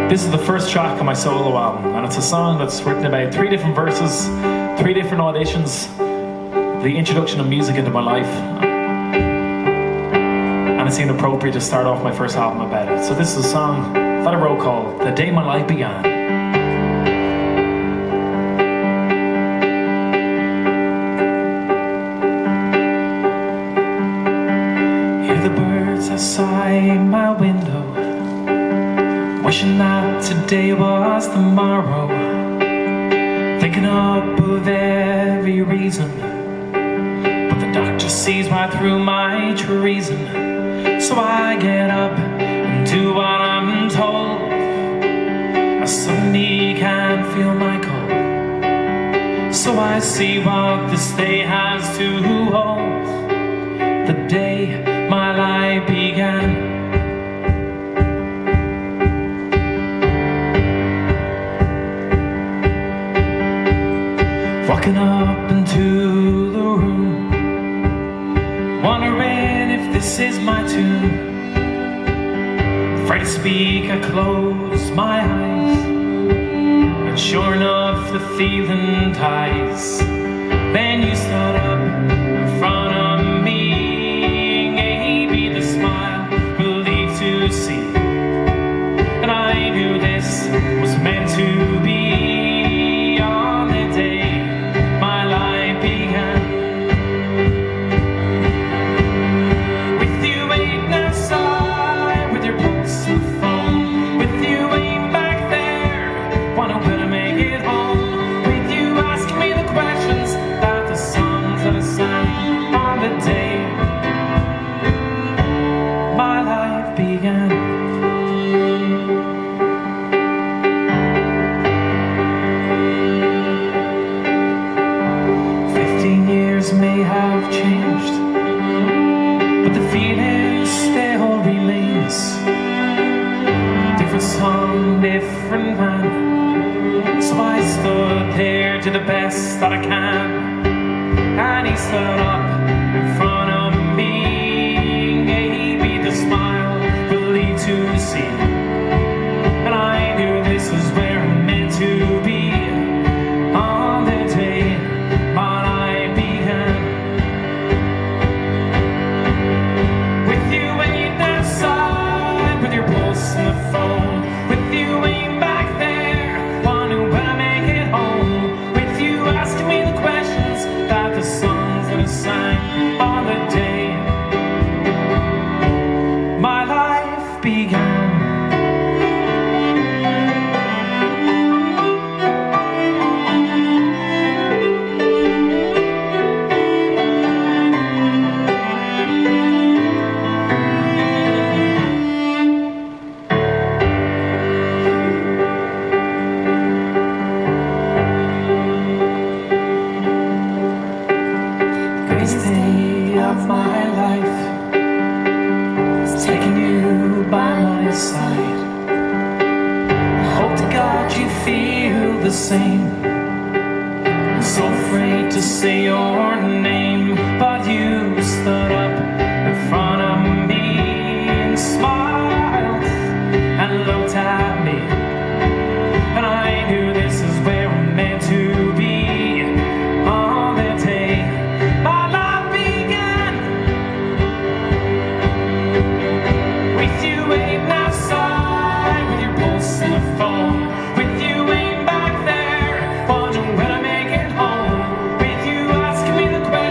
This is the first track on my solo album, and it's a song that's written about 3 different verses, 3 different auditions, the introduction of music into my life, and it seemed appropriate to start off my first album about it. So this is a song that I wrote called The Day My Life Began. Hear the birds outside my window, wishing that today was tomorrow, thinking up of every reason, but the doctor sees right through my treason. So I get up and do what I'm told. I suddenly can't feel my cold, so I see what this day has to hold. The day my life began. Walking up into the room, wondering if this is my tune. Afraid to speak, I close my eyes, and sure enough the feeling dies. Then you stood up in front of me, gave me the smile, relief to see, and I knew this was meant to be. On the day my life began, with you waiting outside, with your pulse and phone, with you waiting back there, wondering when I make it home, with you asking me the questions that the songs that I sang on the day my life began. May have changed, but the feeling still remains. Different song, different man. So I stood there to the best that I can, and he stood up in front of me, gave me the smile, relief to see, and I knew this was where I'm meant to be. On the day my life began, with you waiting outside, with your pulse in the phone, with you waiting back there, wondering when I make it home, with you asking me the questions that the songs that I sang on the day my life began. Day of my life, it's taking you by my side. I hope to God you feel the same. I'm so afraid to say your name, but you stood up in front of me and smiled and looked at me, and I knew this is where I'm meant to be. On the day my life began, with you waiting outside, with your pulse in the phone, with you waiting back there, wondering when I make it home, with you asking me the question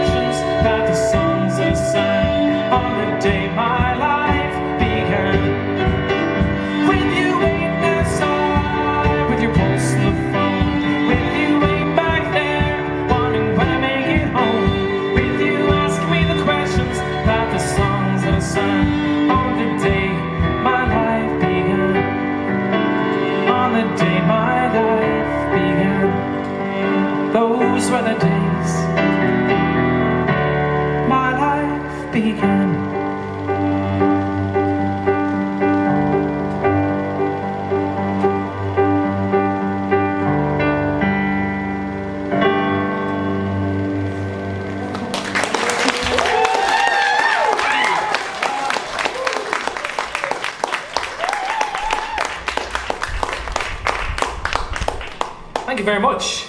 very much.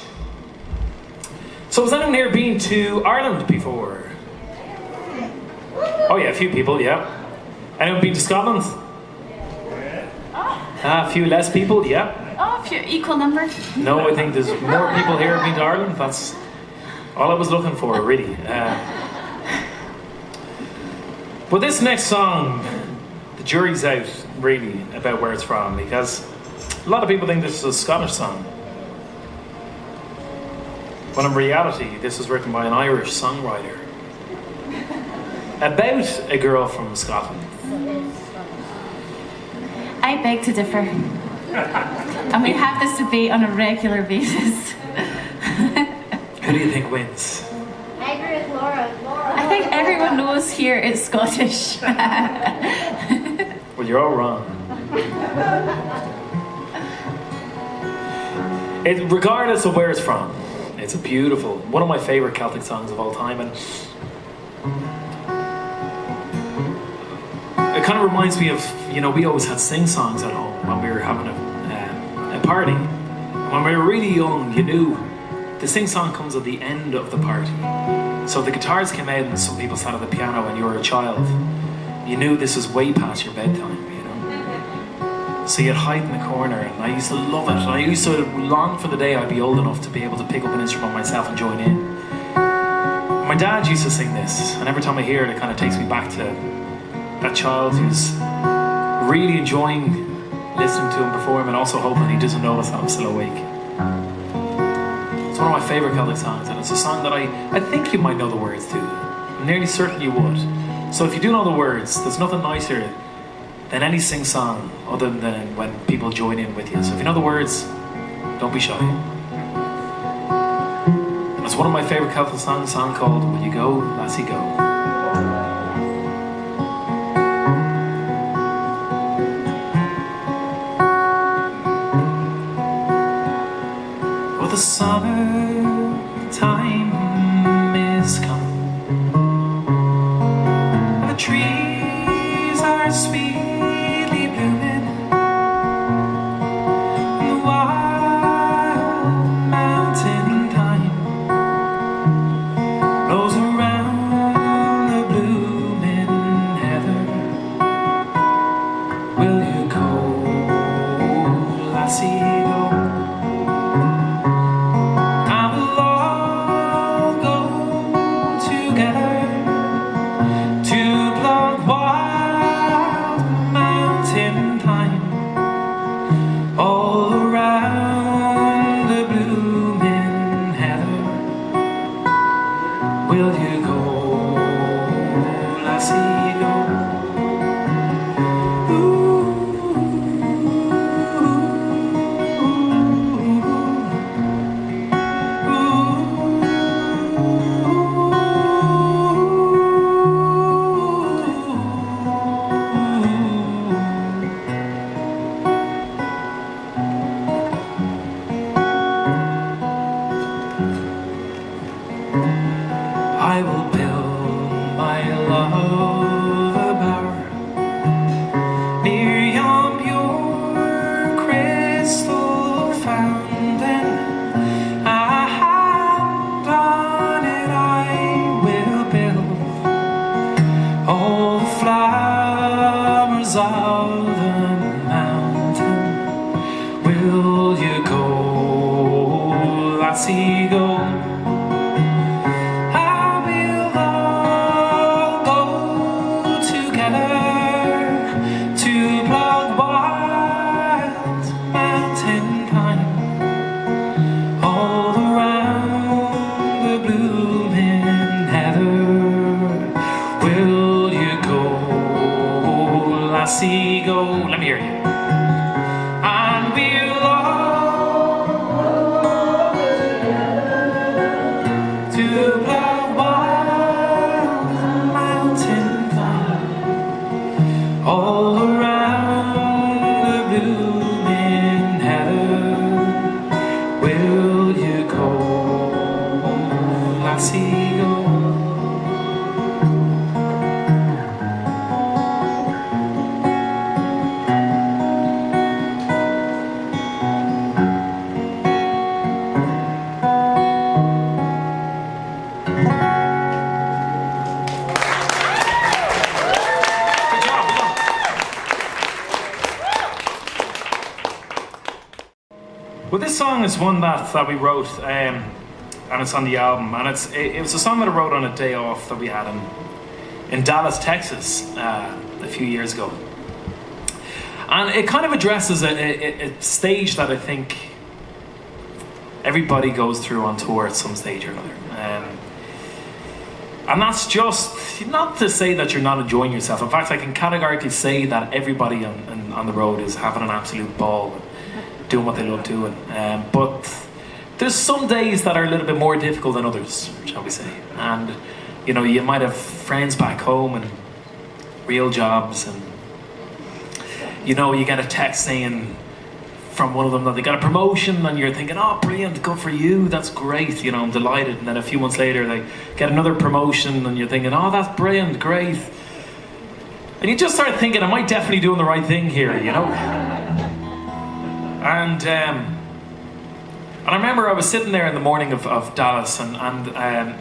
So has anyone here been to Ireland before? Oh yeah, a few people, yeah. Anyone been to Scotland? A few less people, yeah. Oh, a few equal number. No, I think there's more people here who've been to Ireland. That's all I was looking for, really. But this next song, the jury's out, really, about where it's from, because a lot of people think this is a Scottish song. But in reality, this was written by an Irish songwriter about a girl from Scotland. I beg to differ. And we have this debate on a regular basis. Who do you think wins? I agree with Laura. I think everyone knows here it's Scottish. Well, you're all wrong. Regardless of where it's from, it's a beautiful, one of my favourite Celtic songs of all time, and it kind of reminds me of, you know, we always had sing-songs at home when we were having a party. When we were really young, you knew the sing-song comes at the end of the party. So the guitars came out and some people sat at the piano when you were a child. You knew this was way past your bedtime, you know. So you'd hide in the corner, and I used to love it. And I used to long for the day I'd be old enough to be able to pick up an instrument myself and join in. My dad used to sing this, and every time I hear it, it kind of takes me back to that child who's really enjoying listening to him perform and also hoping he doesn't notice that I'm still awake. It's one of my favourite Celtic songs, and it's a song that I think you might know the words to. I'm nearly certain you would. So if you do know the words, there's nothing nicer than any sing-song other than when people join in with you. So if you know the words, don't be shy. And it's one of my favourite Celtic songs, a song called Will You Go, Lassie Go. The summertime is come, the trees are sweetly blooming, the wild mountain thyme blows around the blooming heather. Will you go, lassie, go? I will build my love a bower near yon pure crystal fountain. A hand on it I will build all the flowers of the mountain. Will you go, lassie, go? Good job, well done. Well, this song is one that we wrote, and it's on the album, and it was a song that I wrote on a day off that we had in Dallas, Texas, a few years ago. And it kind of addresses a stage that I think everybody goes through on tour at some stage or another. And that's just not to say that you're not enjoying yourself. In fact, I can categorically say that everybody on the road is having an absolute ball, doing what they love doing. But there's some days that are a little bit more difficult than others, shall we say. And you know, you might have friends back home and real jobs, and you know, you get a text saying from one of them that they got a promotion, and you're thinking, oh, brilliant, good for you, that's great, you know, I'm delighted. And then a few months later they get another promotion, and you're thinking, oh, that's brilliant, great. And you just start thinking, am I definitely doing the right thing here, you know? And I remember I was sitting there in the morning of Dallas, and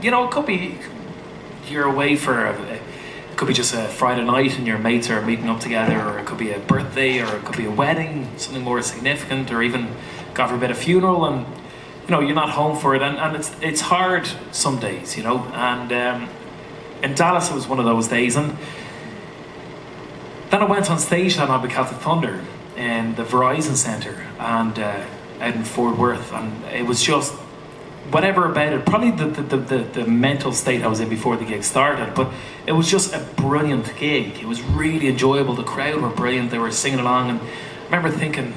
you know, it could be you're away for it could be just a Friday night and your mates are meeting up together, or it could be a birthday, or it could be a wedding, something more significant, or even, God forbid, a funeral, and you know, you're not home for it, and it's hard some days, you know. And in Dallas it was one of those days, and then I went on stage that night with Celtic Thunder in the Verizon Centre and out in Fort Worth, and it was just whatever about it, probably the mental state I was in before the gig started, but it was just a brilliant gig. It was really enjoyable. The crowd were brilliant. They were singing along, and I remember thinking,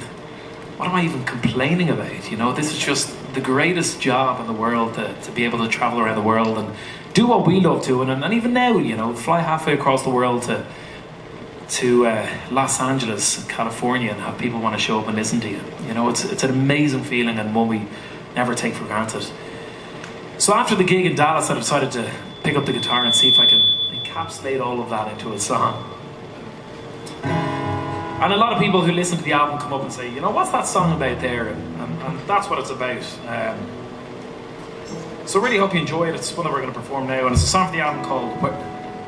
what am I even complaining about? You know, this is just the greatest job in the world, to be able to travel around the world and do what we love doing, and even now, you know, fly halfway across the world to Los Angeles, California, and have people want to show up and listen to you. You know, it's an amazing feeling, and one we never take for granted. So after the gig in Dallas, I decided to pick up the guitar and see if I can encapsulate all of that into a song. And a lot of people who listen to the album come up and say, you know, what's that song about there? And that's what it's about. So really hope you enjoy it. It's one that we're going to perform now, and it's a song from the album called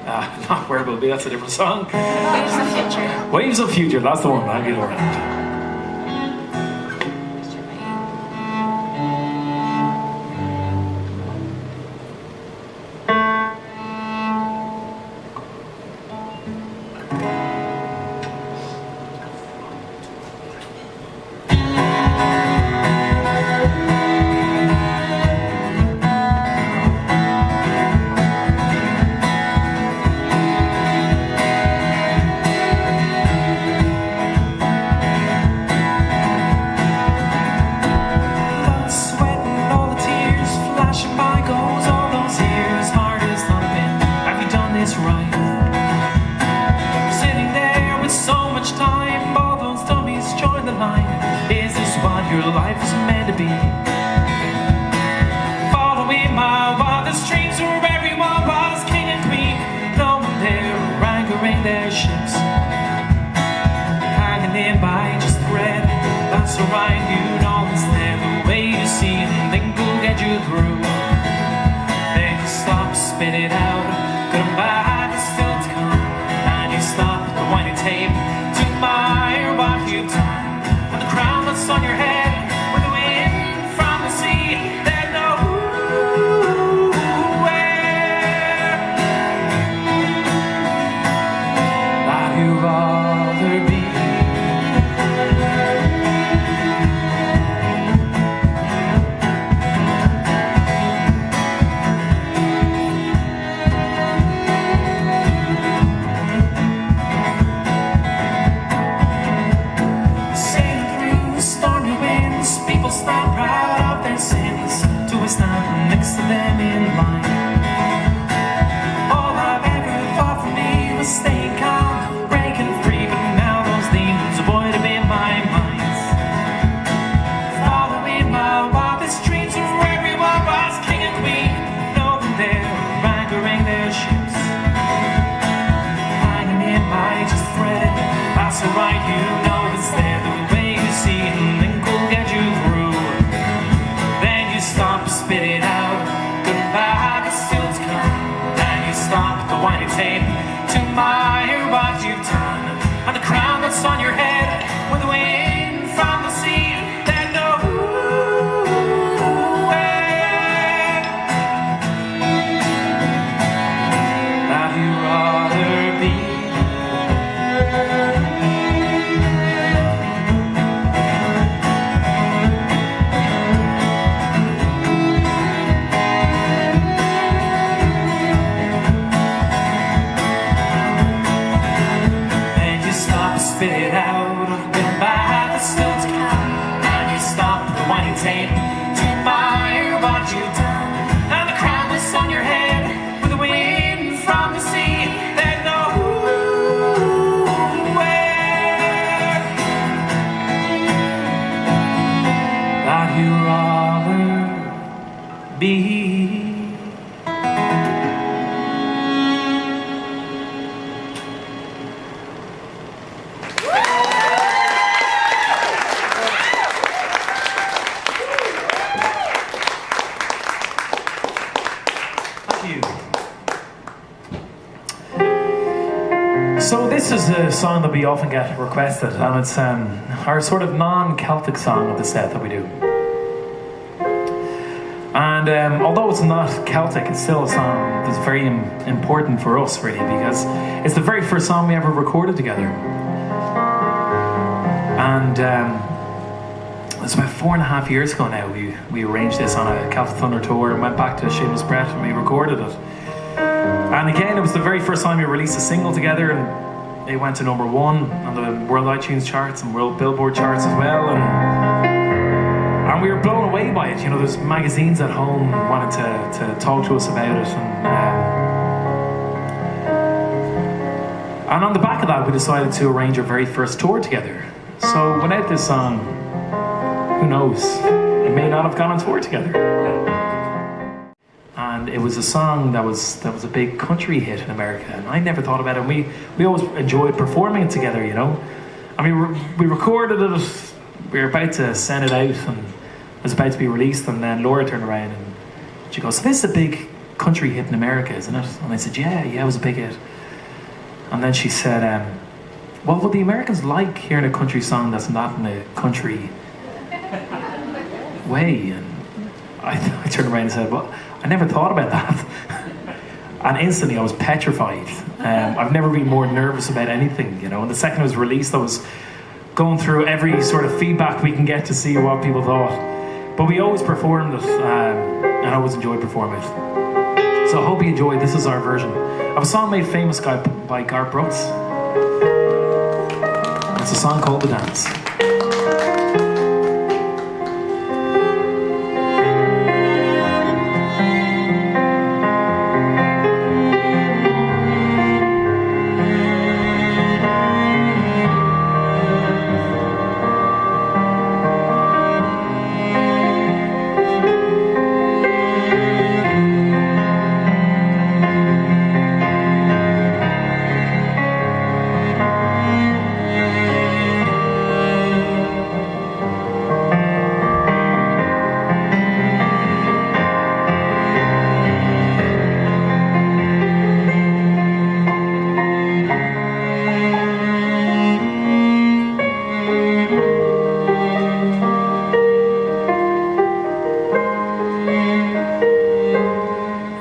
not Where We'll Be, that's a different song. Waves of Future. Waves of Future, that's the one. I'll get over it. Your life is meant to be. Following my wildest dreams, where everyone was king and queen, no one there anchoring their ships, hanging in by just thread. That's alright, you know it's there. The way you see it, think will get you through. Then you stop, spit it out. Good and bad is still to come, and you stop the whiny tape to admire what you've done, and the crown that's on your head. Spit it out, goodbye, it's still hesitate to admire what you've done. And the crown that's on your head, with the wind from the sea, there's nowhere that you'd rather be. So this is a song that we often get requested, and it's our sort of non-Celtic song of the set that we do. And although it's not Celtic, it's still a song that's very important for us, really, because it's the very first song we ever recorded together. And it's about 4.5 years ago now. We arranged this on a Celtic Thunder tour and went back to Shameless Brett and we recorded it. And again, it was the very first time we released a single together, and it went to #1 on the World iTunes charts and World Billboard charts as well. And we were blown away by it. You know, there's magazines at home wanted to talk to us about it. And on the back of that, we decided to arrange our very first tour together. So without this song, who knows? We may not have gone on tour together. And it was a song that was a big country hit in America, and I never thought about it. And we always enjoyed performing it together, you know. I mean, we recorded it. We were about to send it out, and it was about to be released. And then Laura turned around and she goes, "So this is a big country hit in America, isn't it?" And I said, "Yeah, it was a big hit." And then she said, "Well, would the Americans like hearing a country song that's not in a country way?" And I turned around and said, "Well, I never thought about that." And instantly I was petrified. I've never been more nervous about anything, you know. And the second it was released, I was going through every sort of feedback we can get to see what people thought. But we always performed it, and I always enjoyed performing it. So I hope you enjoyed. This is our version of a song made famous by Garth Brooks. It's a song called The Dance.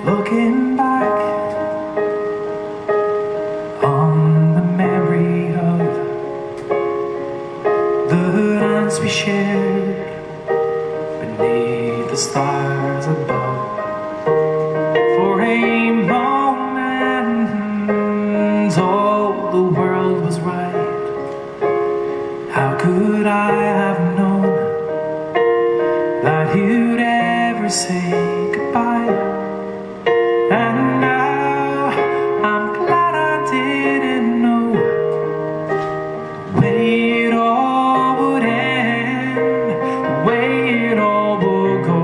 Looking back on the memory of the dance we shared beneath the stars above, for a moment all the world was right. How could I have known that you'd ever say goodbye? And now I'm glad I didn't know the way it all would end, the way it all would go.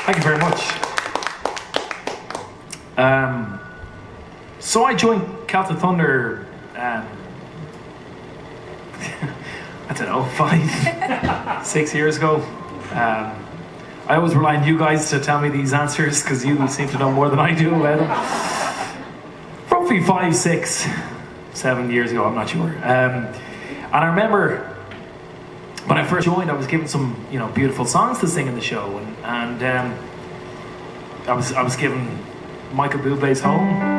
Thank you very much. So I joined Celtic Thunder, I don't know, 5, 6 years ago. I always rely on you guys to tell me these answers because you seem to know more than I do about them. Roughly 5, 6, 7 years ago, I'm not sure. And I remember when I first joined, I was given some, beautiful songs to sing in the show, and I was given Michael Bublé's Home.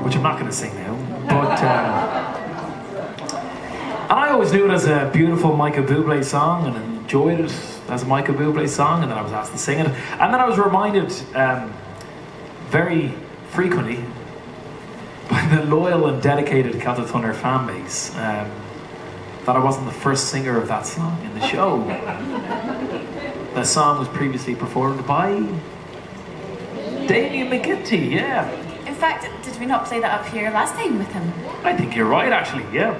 Which I'm not going to sing now, but and I always knew it as a beautiful Michael Bublé song and enjoyed it as a Michael Bublé song, and then I was asked to sing it, and then I was reminded very frequently by the loyal and dedicated Celtic Thunder fan base that I wasn't the first singer of that song in the show. The song was previously performed by Damien McGinty, yeah. In fact, did we not play that up here last time with him? I think you're right, actually, yeah.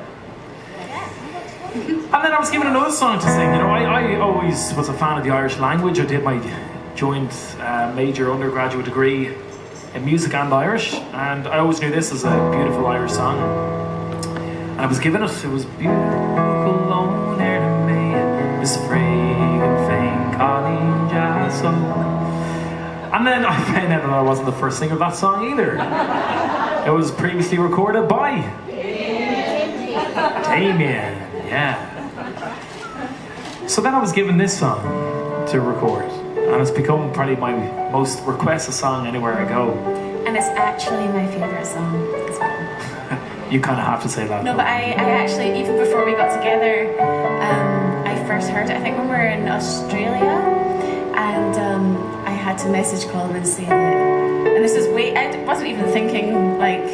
And then I was given another song to sing. I always was a fan of the Irish language. I did my joint major undergraduate degree in music and Irish, and I always knew this as a beautiful Irish song. And I was given it. It was beautiful alone here to me, Miss Friggin' Fane Colleen Jasso. And then I found out that I wasn't the first singer of that song either. It was previously recorded by Damien, yeah. So then I was given this song to record, and it's become probably my most requested song anywhere I go. And it's actually my favourite song as well. You kind of have to say that. No, though. but I actually, even before we got together, I first heard it, I think when we were in Australia, and I had to message Colm and say that, and this is I wasn't even thinking like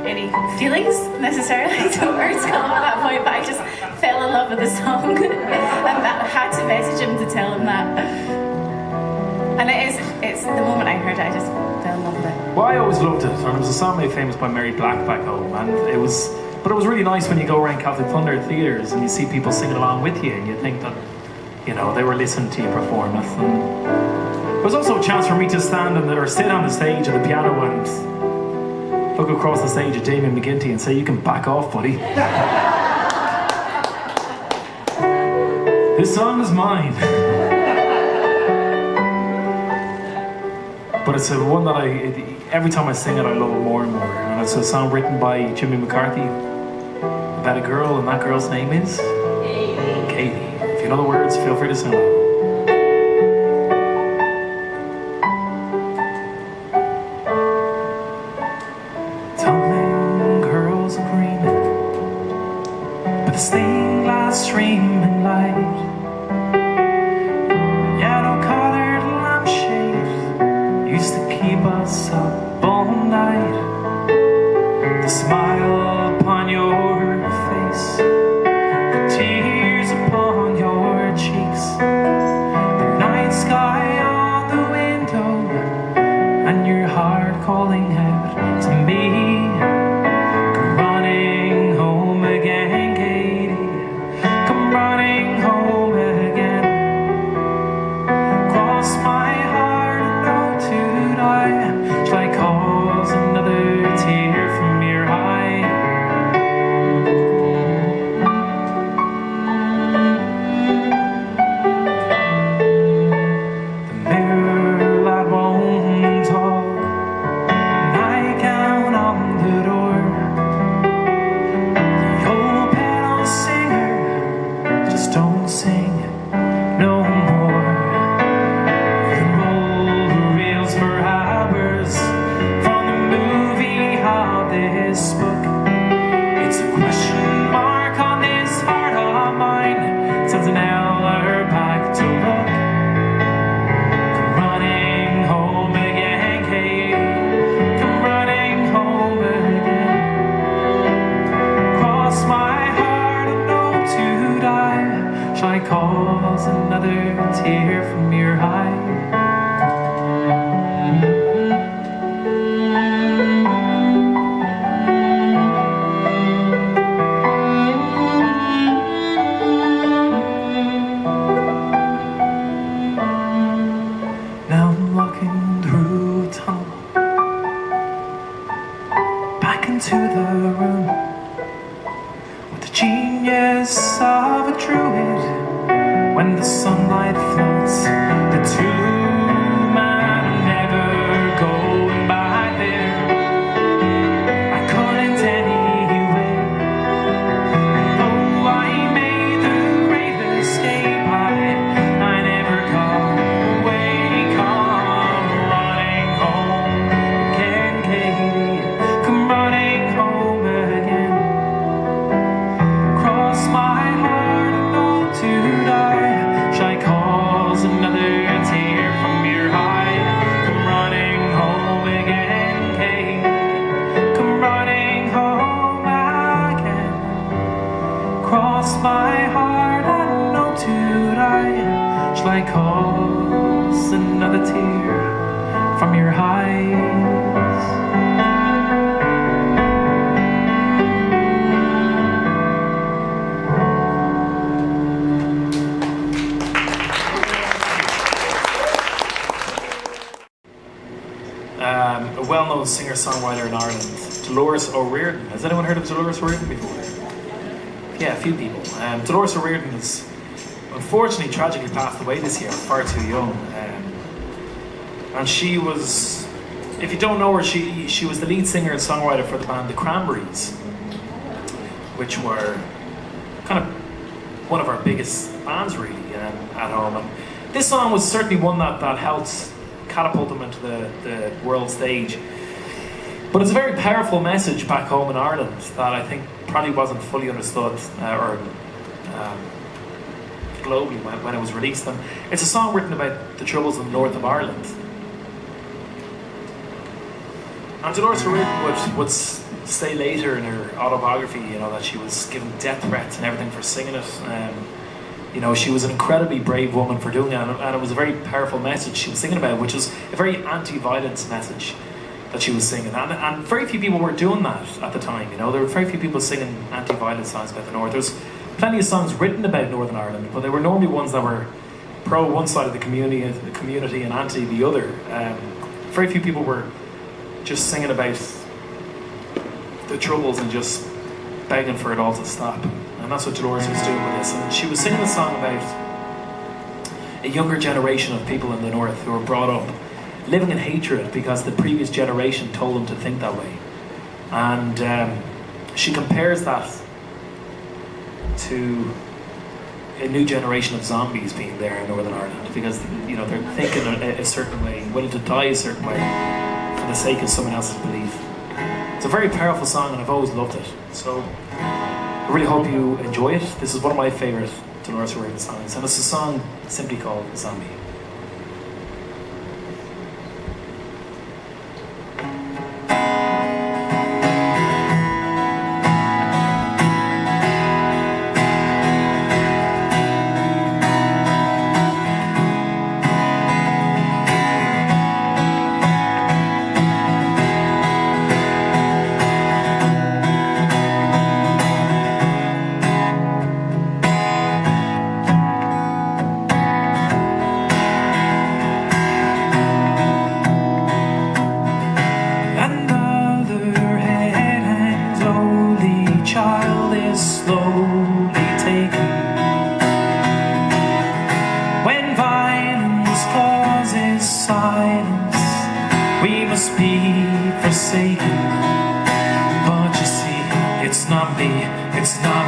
any feelings necessarily towards Colm at that point, but I just fell in love with the song and I had to message him to tell him that. And it's the moment I heard it, I just fell in love with it. Well, I always loved it, and it was a song made famous by Mary Black back home, and it was really nice when you go around Celtic Thunder theatres and you see people singing along with you, and you think that, they were listening to you perform it. And it was also a chance for me to stand or sit on the stage at the piano and look across the stage at Damien McGinty and say, "You can back off, buddy. This song is mine." But it's one that every time I sing it, I love it more and more. And it's a song written by Jimmy McCarthy about a girl, and that girl's name is Katie. If you know the words, feel free to sing along. Tumbling girls are green, with the stained glass streaming light, yellow-colored lampshade used to keep us up all night. The smile upon your face, the tears upon your cheeks, the night sky on the window, and your heart calling out to me. Come running home again, Katie. Come running home again. Cross my heart and go to die. Shall I cause another tear from your eye? The mirror light won't talk, and I count into the room with the genius of a druid. When the sunlight floods the tomb, I'm never going back there. I couldn't anyway. Though I made the great escape, I never got away. Come running home again, Katie. Come running home again. Cross my heart and hope to die. Shall I cause another tear from your eye? Come running home again, Katie. Come running home again. Cross my heart and hope to die. Shall I cause another tear from your eyes? A well-known singer-songwriter in Ireland, Dolores O'Riordan. Has anyone heard of Dolores O'Riordan before? Yeah, a few people. Dolores O'Riordan has unfortunately tragically passed away this year, far too young. And she was, if you don't know her, she was the lead singer and songwriter for the band The Cranberries, which were kind of one of our biggest bands really at home. And this song was certainly one that helped catapult them into the world stage. But it's a very powerful message back home in Ireland that I think probably wasn't fully understood globally when it was released. And it's a song written about the troubles in the north of Ireland. And Dolores O'Riordan would say later in her autobiography, that she was given death threats and everything for singing it. She was an incredibly brave woman for doing it, and it was a very powerful message she was singing about, which was a very anti-violence message that she was singing. And very few people were doing that at the time. There were very few people singing anti-violence songs about the North. There's plenty of songs written about Northern Ireland, but they were normally ones that were pro one side of the community and anti the other. Very few people were just singing about the troubles and just begging for it all to stop. And that's what Dolores was doing with this. And she was singing a song about a younger generation of people in the North who were brought up living in hatred because the previous generation told them to think that way. And she compares that to a new generation of zombies being there in Northern Ireland because they're thinking a certain way, willing to die a certain way for the sake of someone else's belief. It's a very powerful song and I've always loved it. So I really hope you enjoy it. This is one of my favourite Dolores O'Riordan songs, and it's a song simply called Zombie. Zombie, zombie.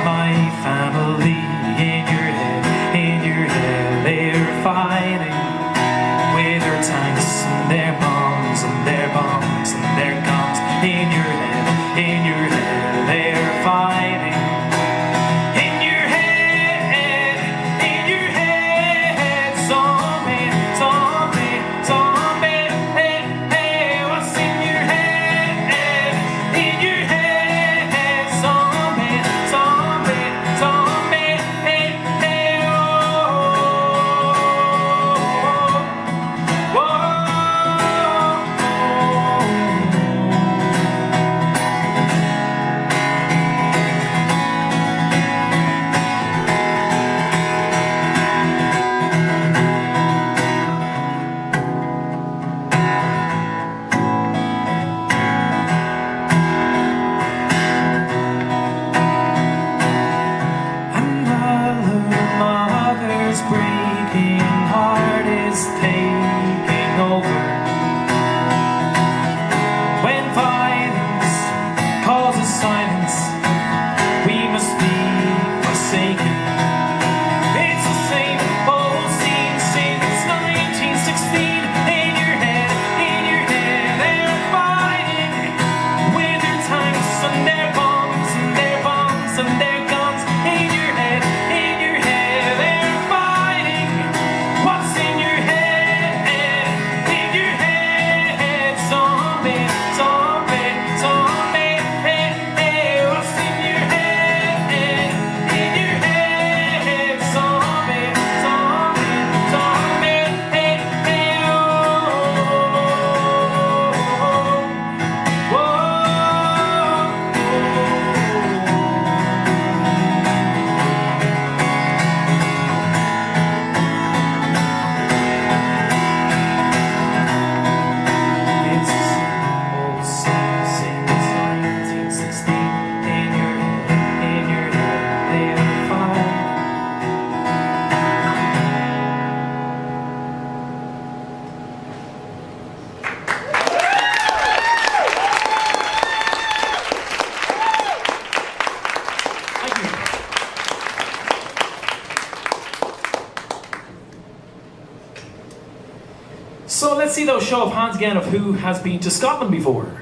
see those show of hands again of who has been to Scotland before.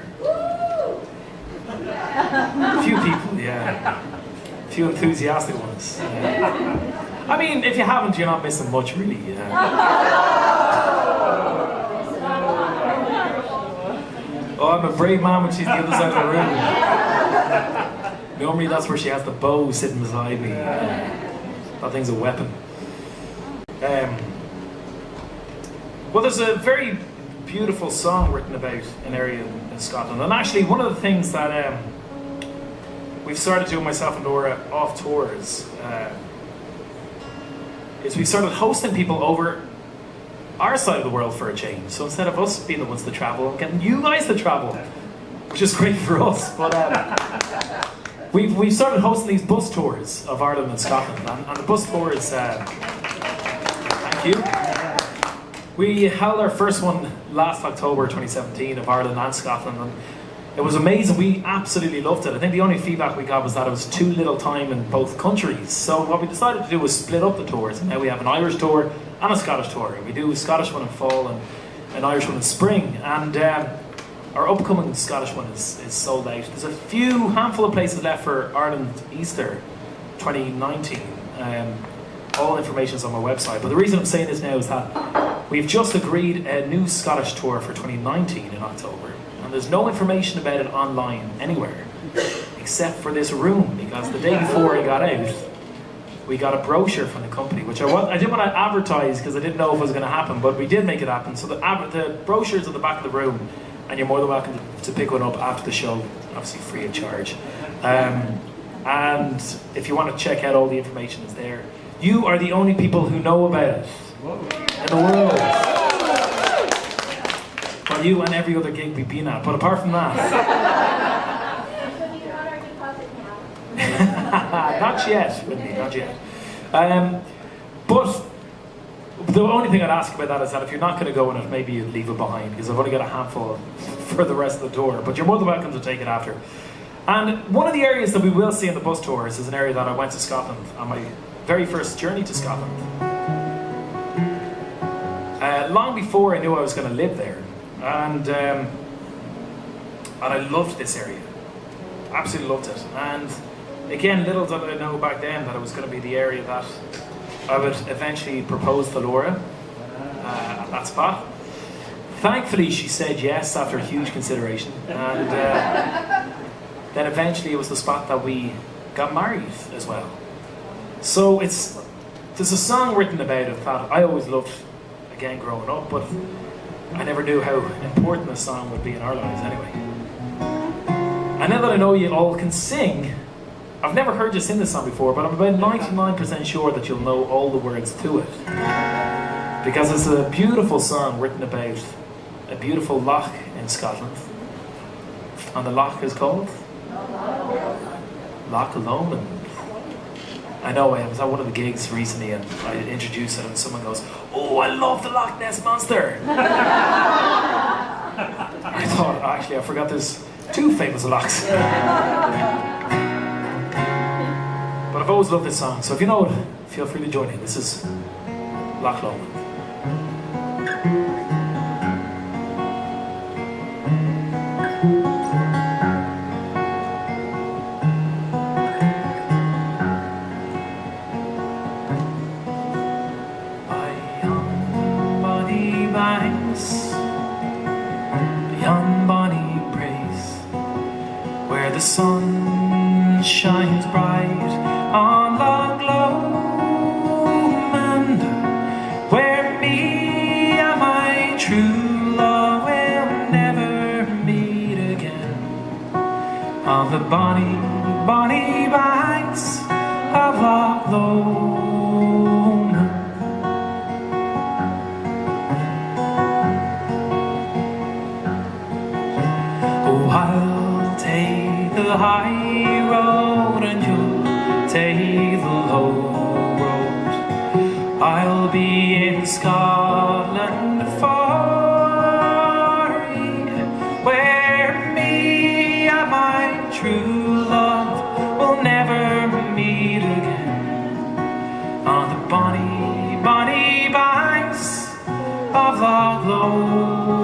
A few people, yeah. A few enthusiastic ones. I mean, if you haven't, you're not missing much, really. Oh, I'm a brave man when she's the other side of the room. Normally that's where she has the bow sitting beside me. That thing's a weapon. Well, there's a very beautiful song written about an area in Scotland. And actually, one of the things that we've started doing, myself and Laura, off tours, is we started hosting people over our side of the world for a change. So instead of us being the ones to travel, I'm getting you guys to travel, which is great for us. But we've started hosting these bus tours of Ireland and Scotland. And the bus tours, thank you. We held our first one last October 2017 of Ireland and Scotland, and it was amazing. We absolutely loved it. I think the only feedback we got was that it was too little time in both countries. So what we decided to do was split up the tours, and now we have an Irish tour and a Scottish tour. We do a Scottish one in fall and an Irish one in spring, and our upcoming Scottish one is sold out. There's a handful of places left for Ireland Easter 2019. All information is on my website, but the reason I'm saying this now is that we've just agreed a new Scottish tour for 2019 in October, and there's no information about it online anywhere except for this room, because the day before I got out, we got a brochure from the company, which I didn't want to advertise because I didn't know if it was going to happen, but we did make it happen. So the brochure's at the back of the room, and you're more than welcome to pick one up after the show, obviously free of charge. And if you want to check out all the information is there. You are the only people who know about it in the world. Well, you and every other gig we've been at, but apart from that... Not yet, Whitney, not yet. But the only thing I'd ask about that is that if you're not going to go in it, maybe you'd leave it behind, because I've only got a handful for the rest of the tour, but you're more than welcome to take it after. And one of the areas that we will see in the bus tours is an area that I went to Scotland on my very first journey to Scotland. Long before I knew I was going to live there, and I loved this area. Absolutely loved it. And again, little did I know back then that it was going to be the area that I would eventually propose to Laura at that spot. Thankfully, she said yes after huge consideration, and then eventually it was the spot that we got married as well. So there's a song written about it that I always loved, again, growing up, but I never knew how important a song would be in our lives anyway. And now that I know you all can sing, I've never heard you sing this song before, but I'm about 99% sure that you'll know all the words to it. Because it's a beautiful song written about a beautiful loch in Scotland. And the loch is called? Loch Lomond. I know, I was at one of the gigs recently and I introduced it and someone goes, "Oh, I love the Loch Ness Monster." I thought, actually, I forgot there's two famous lochs. But I've always loved this song, so if you know it, feel free to join in. This is Loch Lomond. The sun shines bright on Loch Lomond, where me and my true love will never meet again. On the bonny, bonny banks of Loch Lomond. Oh, I'll take the high road and you'll take the low road. I'll be in Scotland for you, where me and my true love will never meet again. On the bonny, bonny banks of Loch Lomond.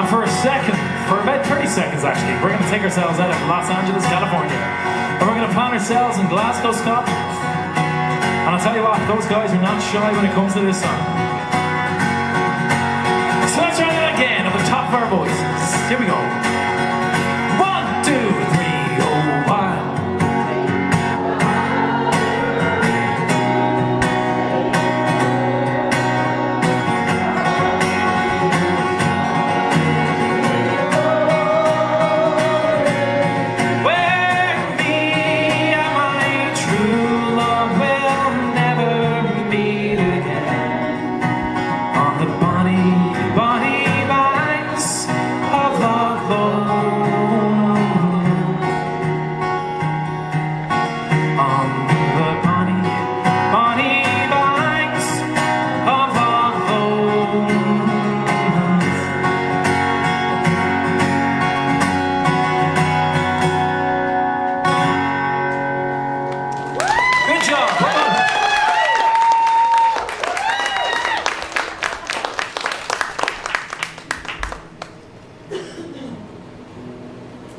And for a second, for about 30 seconds actually, we're going to take ourselves out of Los Angeles, California. And we're going to plant ourselves in Glasgow, Scotland. And I'll tell you what, those guys are not shy when it comes to this song. So let's try that again at the top of our voices. Here we go. 1, 2, 3, oh, wow.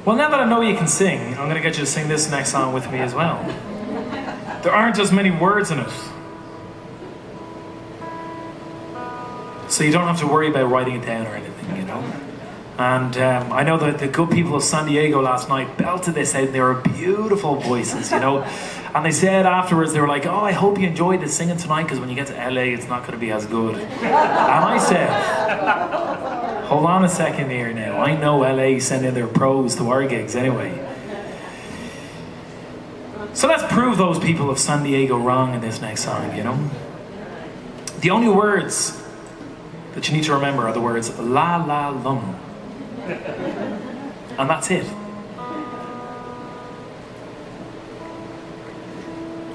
Well, now that I know you can sing, I'm going to get you to sing this next song with me as well. There aren't as many words in it, so you don't have to worry about writing it down or anything, you know. And I know that the good people of San Diego last night belted this out, and they were beautiful voices, you know. And they said afterwards, they were like, oh, I hope you enjoyed the singing tonight, because when you get to LA, it's not going to be as good. And I said, hold on a second here now. I know LA send in their pros to our gigs anyway. So let's prove those people of San Diego wrong in this next song, you know. The only words that you need to remember are the words la la lum. And that's it.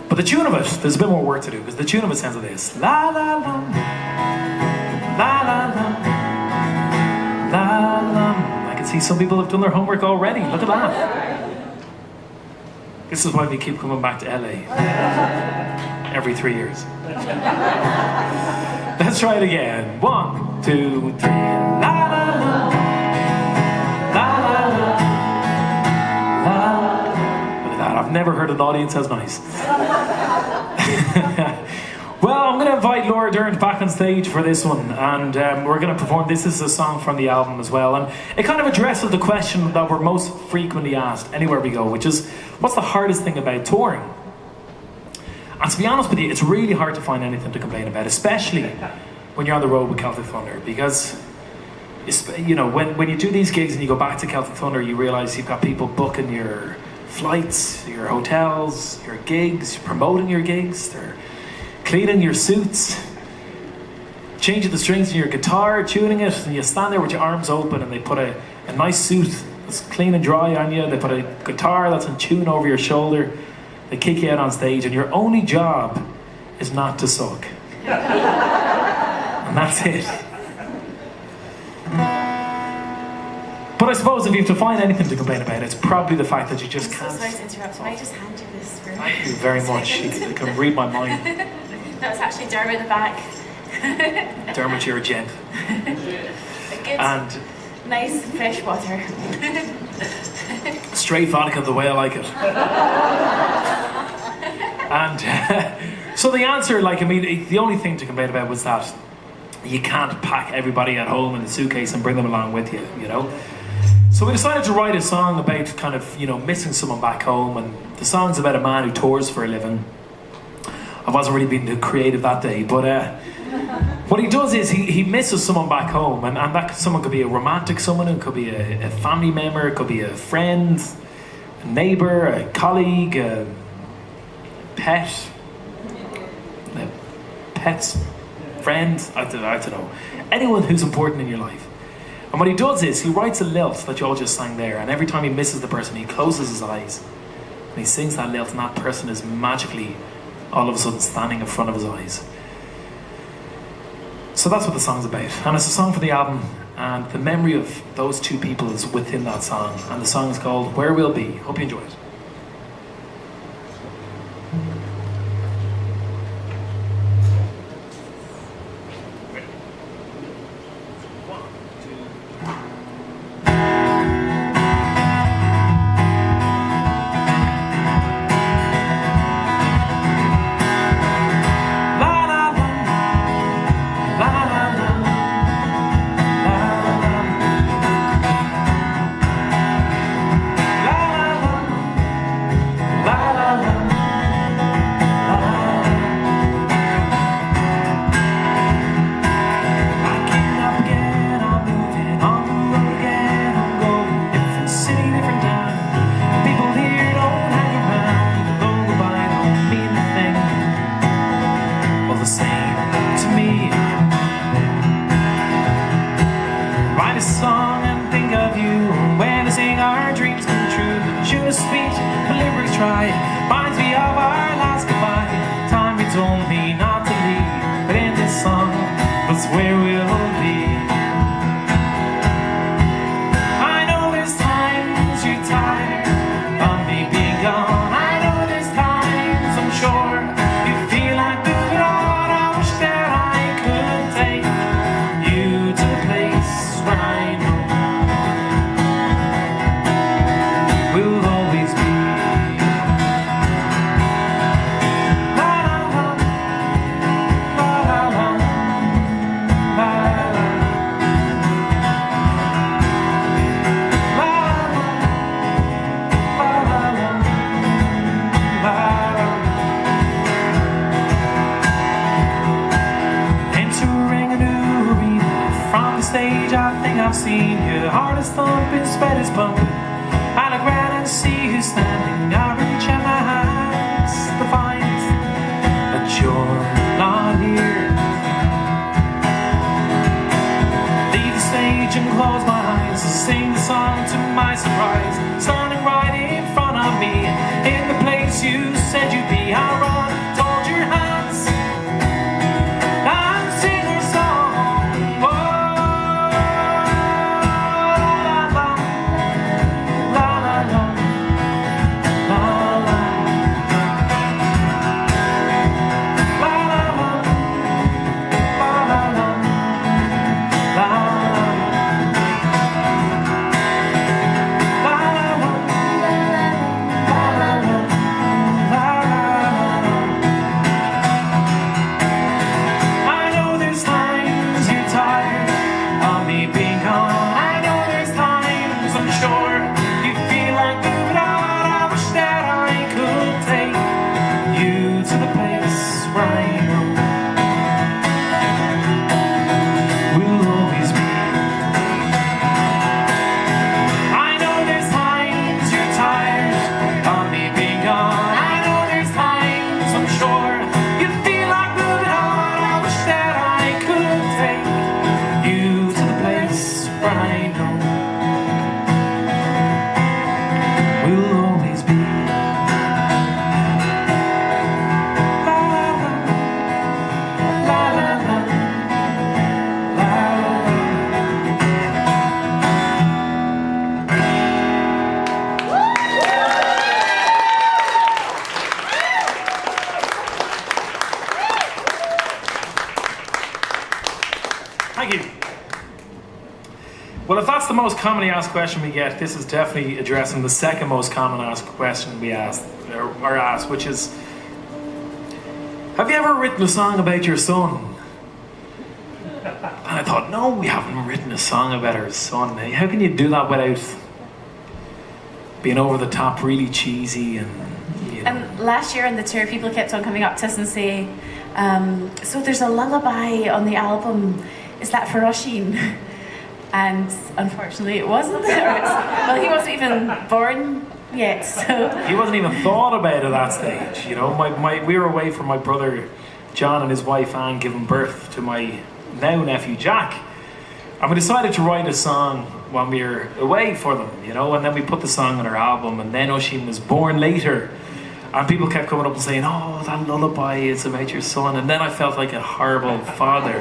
But the tune of it, there's a bit more work to do, because the tune of it sounds like this. La la lum, la la lum, la lum. I can see some people have done their homework already. Look at that. This is why we keep coming back to LA every 3 years. Let's try it again. 1, 2, 3. La la la, la la la, la. Look at that. I've never heard an audience as nice. Well, I'm going to invite Laura Dern back on stage for this one, and we're going to perform. This is a song from the album as well, and it kind of addresses the question that we're most frequently asked anywhere we go, which is, what's the hardest thing about touring? And to be honest with you, it's really hard to find anything to complain about, especially when you're on the road with Celtic Thunder, because you know, when you do these gigs and you go back to Celtic Thunder, you realise you've got people booking your flights, your hotels, your gigs, promoting your gigs, they're cleaning your suits, changing the strings in your guitar, tuning it, and you stand there with your arms open and they put a nice suit that's clean and dry on you, they put a guitar that's in tune over your shoulder, they kick you out on stage, and your only job is not to suck. And that's it. But I suppose if you have to find anything to complain about, it's probably the fact that you just can't. Sorry to interrupt, can I just hand you this for Thank you very much. You can read my mind. That was actually Dermot at the back. Dermot, you're a gent. A good, And nice fresh water. straight vodka the way I like it. And so the answer, like, I mean, the only thing to complain about was that you can't pack everybody at home in a suitcase and bring them along with you, you know? So we decided to write a song about kind of, you know, missing someone back home, and the song's about a man who tours for a living. I wasn't really being too creative that day, but what he does is he misses someone back home, and that someone could be a romantic someone, it could be a family member, it could be a friend, a neighbour, a colleague, a pet's friend, I don't know. Anyone who's important in your life. And what he does is he writes a lilt that you all just sang there, and every time he misses the person, he closes his eyes and he sings that lilt, and that person is magically all of a sudden standing in front of his eyes. So that's what the song's about, and it's a song for the album, and the memory of those two people is within that song, and the song is called Where We'll Be. Hope you enjoy it. try. Reminds me of our last goodbye. Time you told me not to leave, but in this song, that's where we'll be. I know there's times you're tired of me being gone. I know there's times I'm sure you feel like moving on. I wish that I could take you to the place where I know we'll always be. La la la, la la la, la la. Entering a new arena, from the stage I think I've seen your heart is thumping, sweat is pumping. I look round and see who's standing. I reach out my hands to find that you're not here. Leave the stage and close my eyes to sing the song to my surprise. Standing right in front of me, in the place you said you'd be. I run, told your hands, and sing your song. Oh, la la la, la la la, la la, la la la, la la la, la la. I know there's times you're tired of me being gone. I know there's times I'm sure you feel like moving on. I wish that I could take you to the place where I know we'll always be. I know there's times you're tired of me being gone. I know there's times I'm sure you feel like moving on. I wish that I could take you to the place where I know we'll always be. La la la, la la la, la la. Thank you. Well, if that's the most commonly asked question we get, this is definitely addressing the second most common asked question we asked, or asked, which is, have you ever written a song about your son? And I thought, no, we haven't written a song about our son. How can you do that without being over the top, really cheesy and, you know. And last year on the tour, people kept on coming up to us and saying, so there's a lullaby on the album, is that for Oisín? And unfortunately it wasn't. Well, he wasn't even born yet, so. He wasn't even thought about at that stage, you know. We were away from my brother John and his wife Anne giving birth to my now nephew Jack. And we decided to write a song when we were away for them, you know, and then we put the song on our album, and then Oisín was born later. And people kept coming up and saying, oh, that lullaby is about your son. And then I felt like a horrible father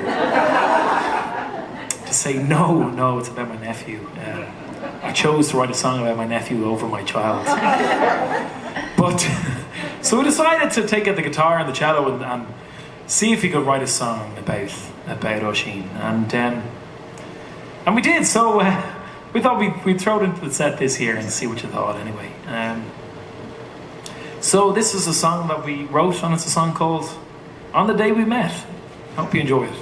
to say, no, it's about my nephew. I chose to write a song about my nephew over my child. But, so we decided to take out the guitar and the cello and see if we could write a song about Oisín. And we did, so we thought we'd throw it into the set this year and see what you thought anyway. So this is a song that we wrote, and it's a song called On the Day We Met. Hope you enjoy it.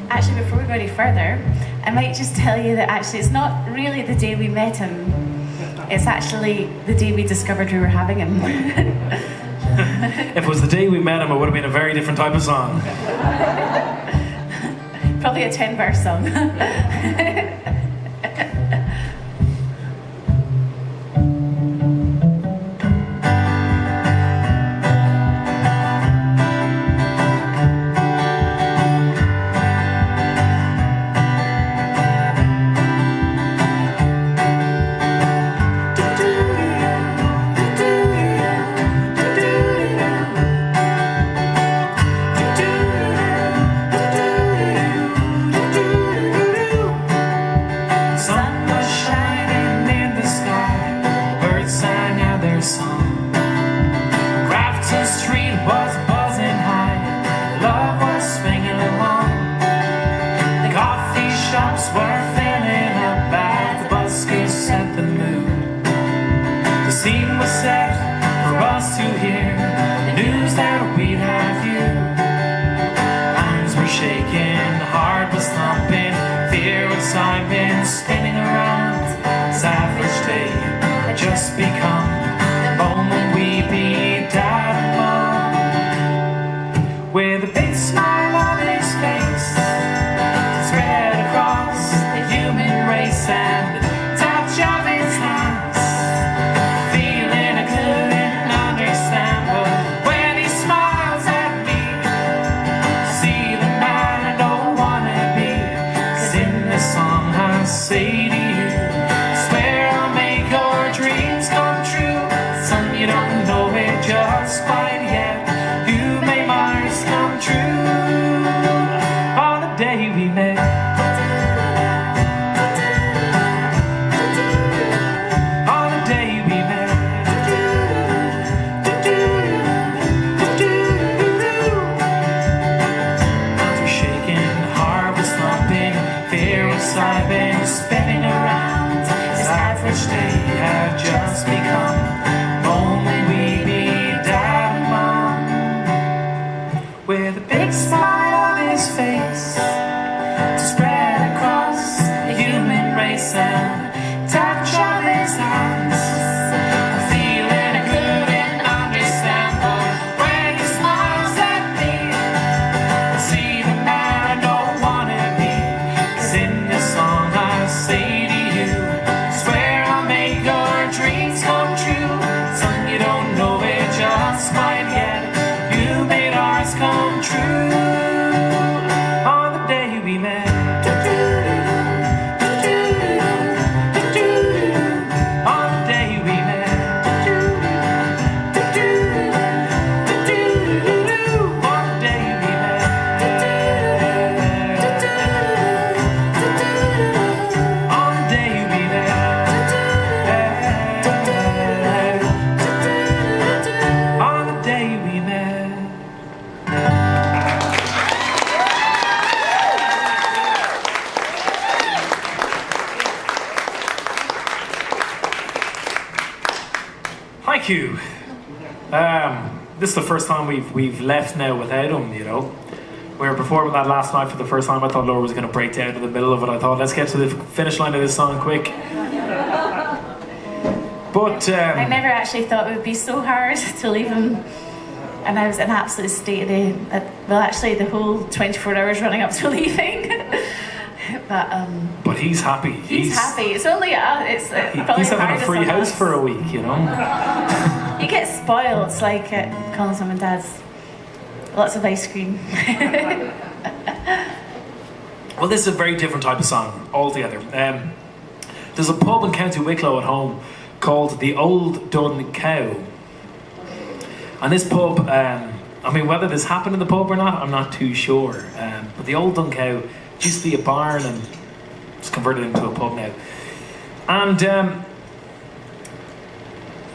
Actually, before we go any further, I might just tell you that actually it's not really the day we met him. It's actually the day we discovered we were having him. If it was the day we met him, it would have been a very different type of song. Probably a 10-verse song. Q. This is the first time we've left now without him, you know. We were performing that last night for the first time. I thought Laura was going to break down in the middle of it. I thought, let's get to the finish line of this song quick. But I never actually thought it would be so hard to leave him. And I was in an absolute state the whole 24 hours running up to leaving. But he's happy. He's happy. It's only it's probably he's having a free house for a week, you know. You get spoiled. It's like at Colm's mum and dad's. Lots of ice cream. Well, this is a very different type of song altogether. There's a pub in County Wicklow at home called the Old Dun Cow. And this pub, I mean, whether this happened in the pub or not, I'm not too sure. But the Old Dun Cow used to be a barn and it's converted into a pub now. And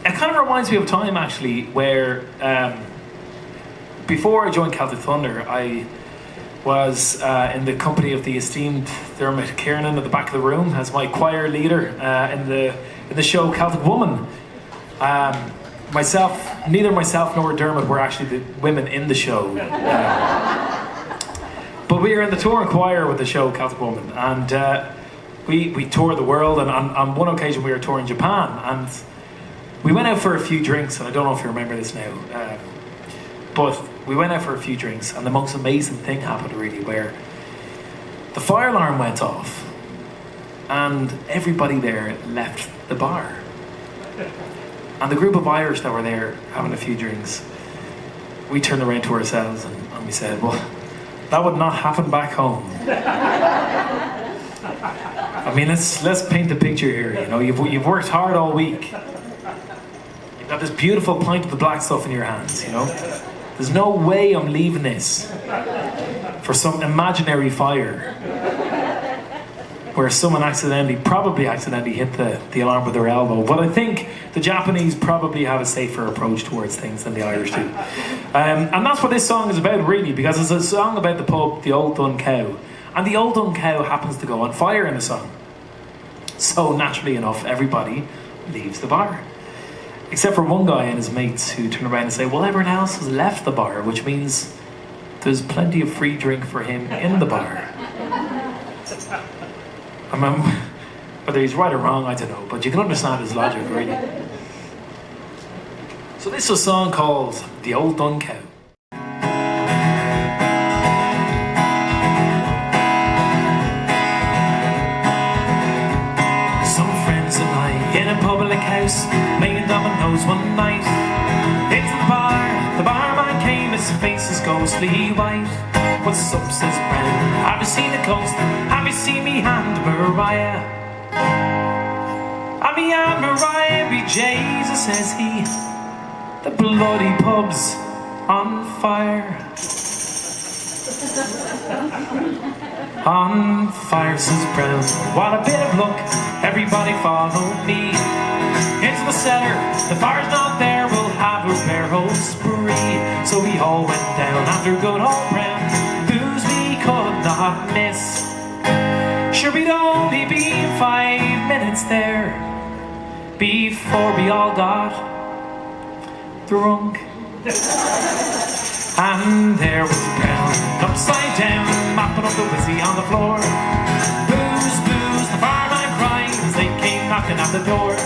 it kind of reminds me of a time, actually, where before I joined Celtic Thunder, I was in the company of the esteemed Dermot Kiernan at the back of the room as my choir leader in the show Celtic Woman. Neither myself nor Dermot were actually the women in the show. But we were in the touring choir with the show Celtic Woman, and we toured the world, and on one occasion we were touring Japan, and we went out for a few drinks, and I don't know if you remember this now, but we went out for a few drinks, and the most amazing thing happened, really, where the fire alarm went off, and everybody there left the bar. And the group of Irish that were there having a few drinks, we turned around to ourselves and we said, well, that would not happen back home. I mean, let's paint the picture here, you know. You've worked hard all week. You've got this beautiful pint of the black stuff in your hands, you know. There's no way I'm leaving this for some imaginary fire where someone probably accidentally hit the alarm with their elbow. But I think the Japanese probably have a safer approach towards things than the Irish do. And that's what this song is about, really, because it's a song about the pub, the Old Dun Cow. And the Old Dun Cow happens to go on fire in the song. So naturally enough, everybody leaves the bar. Except for one guy and his mates who turn around and say, well, everyone else has left the bar, which means there's plenty of free drink for him in the bar. I mean, whether he's right or wrong, I don't know, but you can understand his logic, really. So this is a song called The Old Dun Cow. Some friends and I in a public house playing dominoes one night. Into the barman came, his face is ghostly white. What's up, says Brennan, have you seen the ghost? Have you seen me hand Mariah? I'm me and Mariah, be Jesus, says he. The bloody pub's on fire. On fire, says Brown. What a bit of luck, everybody follow me. Into the cellar, the fire's not there, we'll have a barrel spree. So we all went down after good old Brown. Booze we could not miss. Sure, we'd only be 5 minutes there before we all got drunk. And there was Brown, upside down, mopping up the whiskey on the floor. Booze, booze, the fireman cried as they came knocking at the door.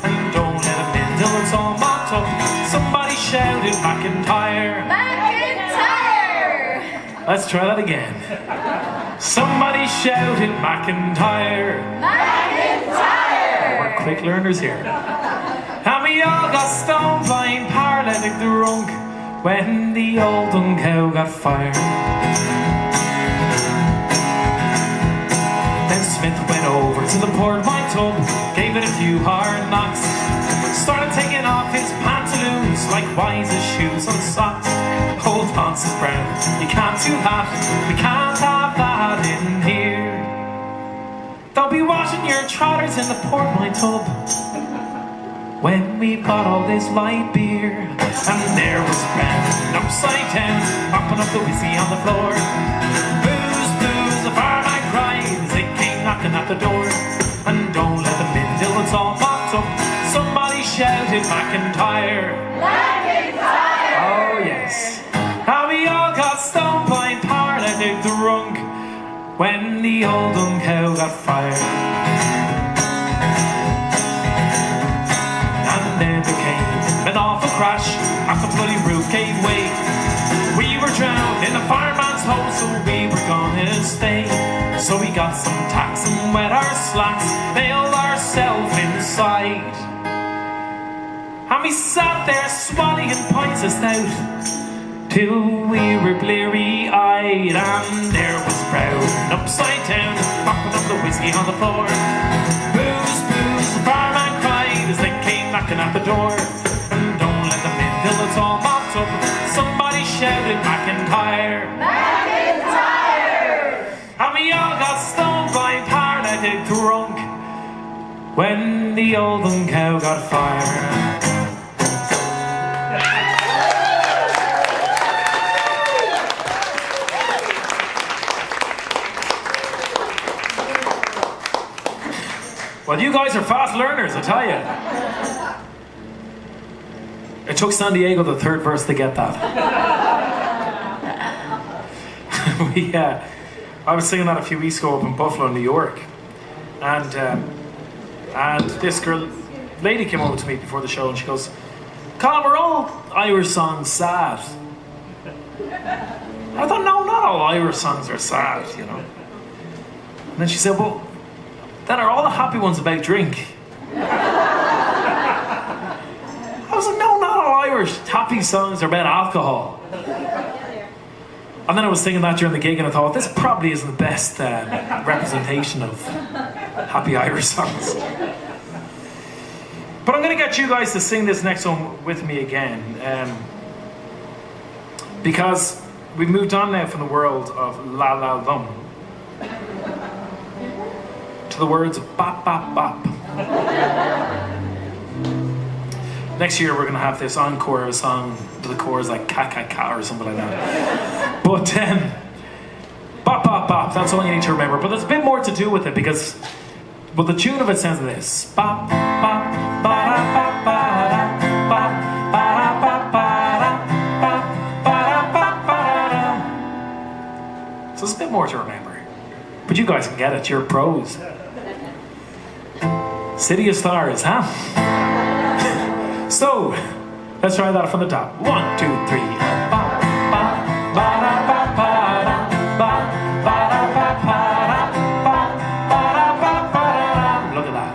And don't let them in till it's all mopped up. Somebody shouted, McIntyre. McIntyre! Let's try that again. Somebody shouted, McIntyre. McIntyre! We're quick learners here. And we all got stone blind, paralytic drunk when the Old Dun Cow got fired. Then Smith went over to the port wine tub, gave it a few hard knocks, started taking off his pantaloons like wise as shoes and socks. Hold on, says Brown, you can't do that, we can't have that in here. Don't be washing your trotters in the port wine tub when we've got all this light beer. And there was Brown, upside down, mopping up the whiskey on the floor. Booze, booze, the fireman cried as they came knocking at the door. And don't let them in till it's all mopped up. Somebody shouted McIntyre. McIntyre! Oh yes. And we all got stoned blind paralytic drunk when the old dung cow got fired. And then there came an awful crash as the bloody roof gave way. We were drowned in the fireman's hole, so we were gonna stay. So we got some tacks and wet our slacks, nailed ourselves inside. And we sat there swallowing pints of stout till we were bleary-eyed. And there was Brown upside down, mopping up the whiskey on the floor. Booze, booze, the fireman cried as they came knocking at the door. And don't let them in till it's all mopped up. Somebody shouted McIntyre. McIntyre! And we all got stoned blind paralytic drunk when the old dung cow got fired. Well, you guys are fast learners, I tell you. It took San Diego the third verse to get that. I was singing that a few weeks ago up in Buffalo, New York, and this lady came over to me before the show, and she goes, "Colm, are all Irish songs sad?" I thought, no, not all Irish songs are sad, you know. And then she said, "Well, then are all the happy ones about drink?" I was like, no, not all Irish happy songs are about alcohol. And then I was singing that during the gig, and I thought, this probably isn't the best representation of happy Irish songs. But I'm going to get you guys to sing this next one with me again, because we've moved on now from the world of la la lum to the words of bop bop bop. Next year we're going to have this encore of a song to the chorus like ka ka ka or something like that. But bop bop bop, that's all you need to remember. But there's a bit more to do with it, because the tune of it sounds like this: bop bop ba da ba ba da bop ba da ba ba da bop ba da ba ba da. So there's a bit more to remember. But you guys can get it, you're pros. City of Stars, huh? So, let's try that from the top. 1, 2, 3. Ba ba ba da ba ba da ba ba da ba ba da ba ba da ba ba da. Look at that.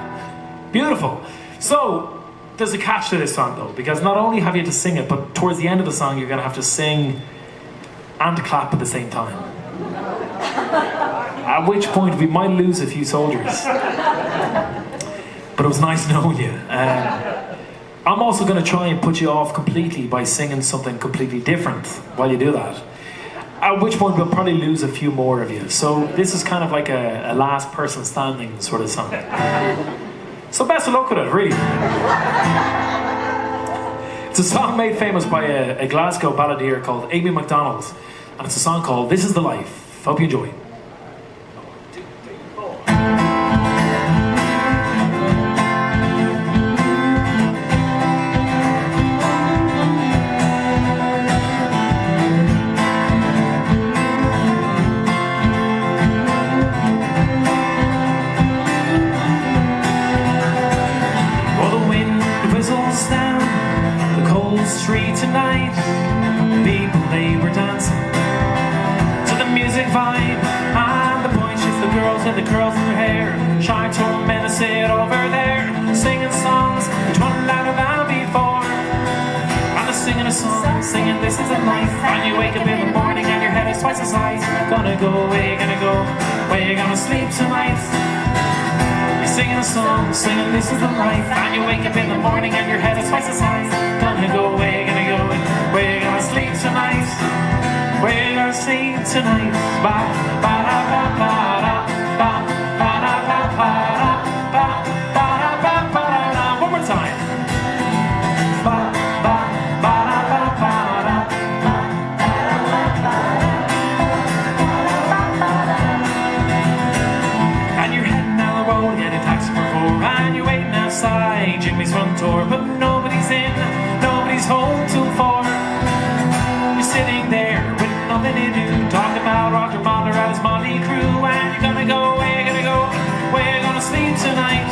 Beautiful. So, there's a catch to this song though, because not only have you to sing it, but towards the end of the song you're going to have to sing and clap at the same time. At which point we might lose a few soldiers. But it was nice knowing you. I'm also going to try and put you off completely by singing something completely different while you do that. At which point we'll probably lose a few more of you. So this is kind of like a last person standing sort of song. So best of luck with it, really. It's a song made famous by a Glasgow balladeer called Amy MacDonald. And it's a song called This Is the Life. Hope you enjoy. Street tonight, people they were dancing to the music vibe, and the boys just the girls and the curls in their hair. Shy tall men sit over there singing songs which one loud about before, and they're singing a song, singing this is a life. And you wake up in the morning and your head is twice the size. Gonna go, where you gonna go, where you gonna sleep tonight? You're singing a song, singing this is the life. And you wake up in the morning and your head is twice the size. Gonna go, where you gonna go, where you gonna sleep tonight? Where you gonna sleep tonight? Ba ba da ba ba da ba ba da ba ba da ba ba da ba ba da. One more time. Ba ba ba da ba ba da ba ba da ba ba da. And you're heading down the road, getting a taxi for 4, and you're waiting outside Jimmy's front door, but sitting there with nothing to do, talking about Roger Monder and his Motley crew. And you're gonna go, where you gonna go, where you gonna sleep tonight?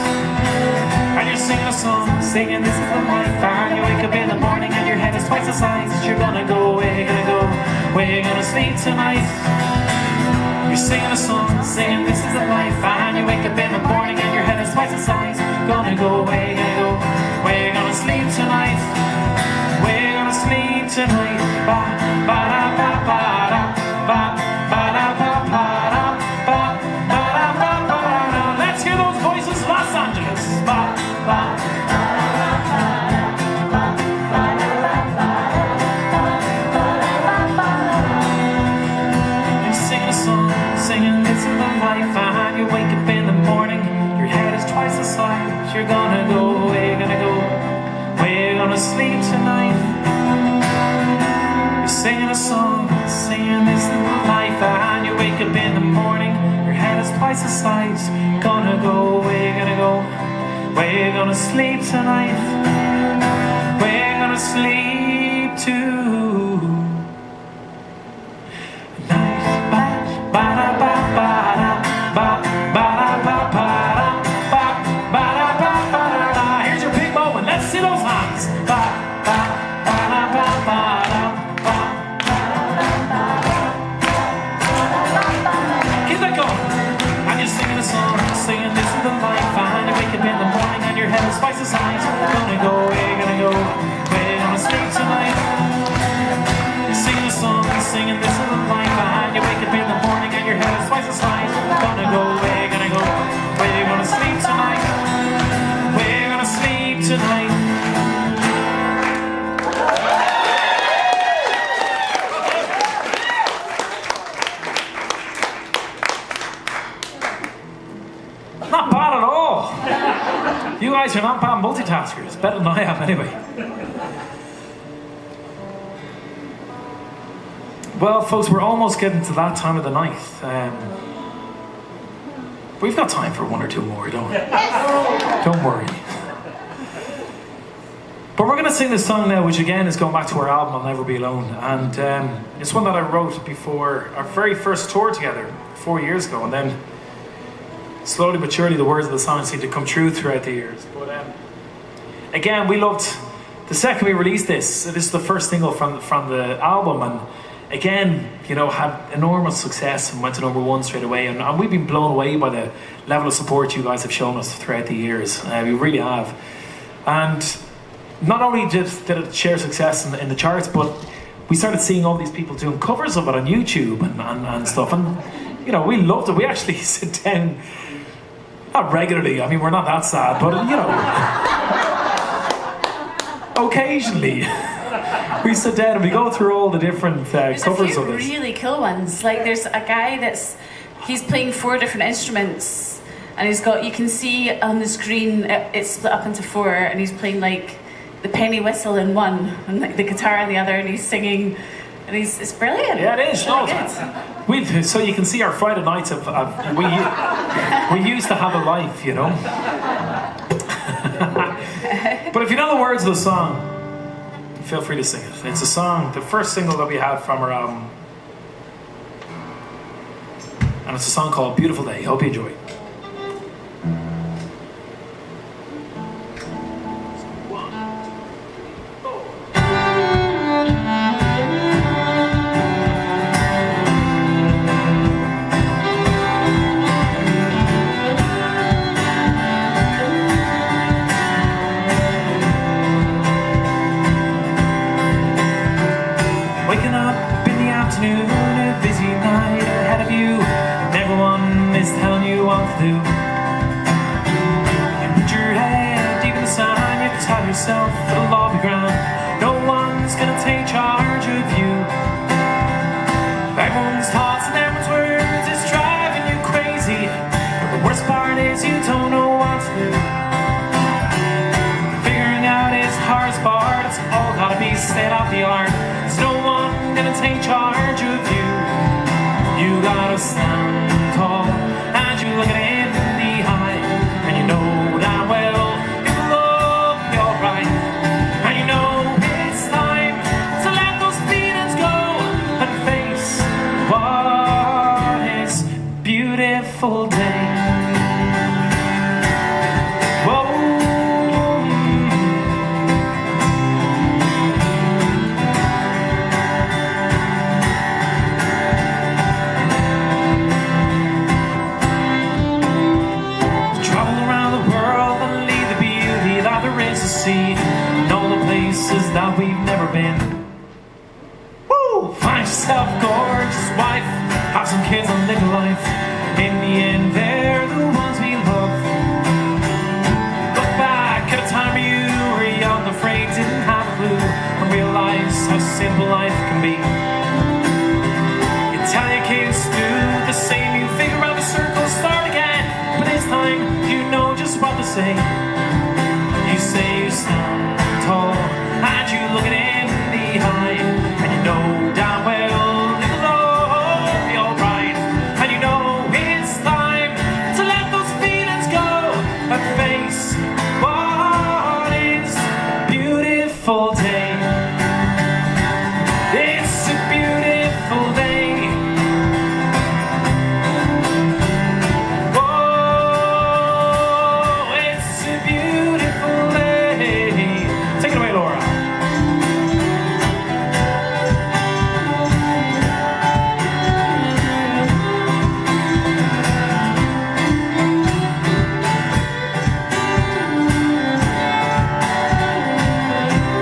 And you're singing a song, singing this is the life. And you wake up in the morning and your head is twice the size. You're gonna go, where you gonna go, where you gonna sleep tonight? You're singing a song, singing this is the life. And you wake up in the morning and your head is twice the size. Gonna go, where you gonna go, where you gonna sleep tonight? Where you gonna sleep tonight? Ba ba da ba ba da ba ba da ba ba da ba ba da ba ba da. Let's hear those voices, Los Angeles. Ba ba. You're singing a song, singing this is the life. And you wake up in the morning, your head is twice the size. You're gonna go, where you gonna go, where you gonna sleep tonight? You're singing a song, singing this is the life. And you wake up in the morning, your head is twice the size. Gonna go, where you gonna go, where you gonna sleep tonight? Where you gonna sleep tonight? Ba ba da ba ba da ba ba da ba ba da ba ba da ba ba da. Here's your big moment. Let's see those hands. Ba ba ba da ba ba da ba ba da ba ba. Keep that going. And you're singing a song, singing this is the life. And you wake up in the morning and your head is twice the size. Gonna go, where you gonna go, where you gonna sleep tonight? You're singing a song, singing this is the life. And you wake up in the morning and your head is twice the size. Gonna go, where you gonna go, where you gonna sleep tonight? Where you gonna sleep tonight? Not bad at all. You guys are not bad multitaskers. Better than I am, anyway. Well, folks, we're almost getting to that time of the night. We've got time for one or two more, don't we? Don't worry. But we're going to sing this song now, which again is going back to our album, I'll Never Be Alone. And it's one that I wrote before our very first tour together 4 years ago. And then slowly but surely the words of the song seem to come true throughout the years. But again, we loved the second we released this. This is the first single from the album, and again, you know, had enormous success and went to #1 straight away. And we've been blown away by the level of support you guys have shown us throughout the years. We really have. And not only did it share success in the charts, but we started seeing all these people doing covers of it on YouTube and stuff. And, you know, we loved it. We actually sit down, not regularly, I mean, we're not that sad, but, you know, occasionally. We sit down and we go through all the different covers of this. There's a few really cool ones. Like there's a guy he's playing 4 different instruments, and you can see on the screen it's split up into 4, and he's playing like the penny whistle in one, and like the guitar in the other, and he's singing, and it's brilliant. Yeah, it is. So you can see our Friday nights we used to have a life, you know. But if you know the words of the song, feel free to sing it. It's a song, the first single that we had from our album. And it's a song called Beautiful Day. Hope you enjoy it. Waking up in the afternoon, a busy night ahead of you, and everyone is telling you what to do. You put your head deep in the sand, you tell yourself it'll all be grand. No one's gonna take charge of you. Everyone's thoughts and everyone's words is driving you crazy. But the worst part is you don't know what to do. Figuring out is the hardest part. It's all gotta be state of the art. There's no one gonna take charge of you. You gotta stand tall and you look it in the eye, and you know that well it will all be alright. And you know it's time to let those feelings go. spot to say. You say you stand tall, and you look it in the eye, and you know damn well it'll all be alright. And you know it's time to let those feelings go and face what is a beautiful day. It's a beautiful day. Oh, it's a beautiful day. Take it away, Laura.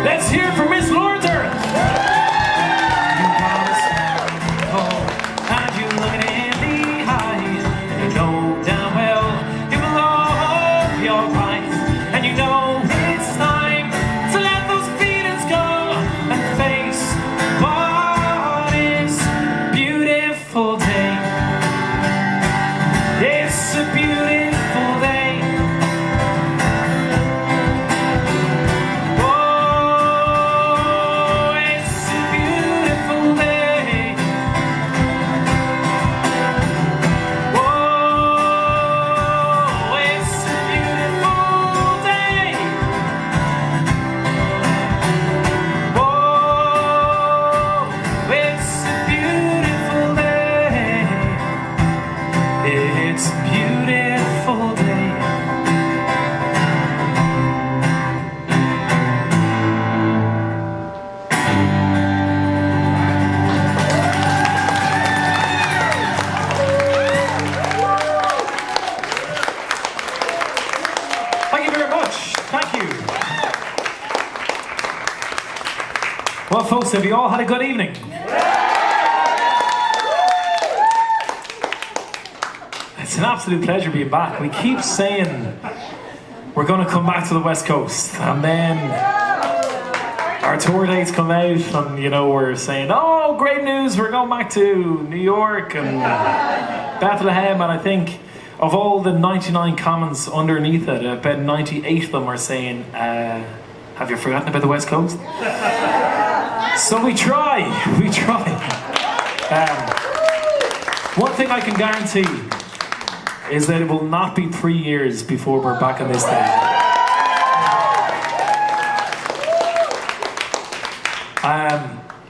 Let's hear from Miss Laura Dern. You promise and you look it in the eye, and you know damn well it will all be alright. And you know it's time to let those feelings go and face what is a beautiful day. It's a beautiful day. Oh, it's a beautiful day. Oh, it's a beautiful day. Oh, it's a beautiful day. It's a beautiful day. Thank you very much. Thank you. Well, folks, have you all had a good evening? It's an absolute pleasure being back. We keep saying we're going to come back to the West Coast, and then our tour dates come out, and we're saying, oh, great news, we're going back to New York and Bethlehem. And I think of all the 99 comments underneath it, about 98 of them are saying, have you forgotten about the West Coast? So we try. One thing I can guarantee is that it will not be 3 years before we're back on this stage.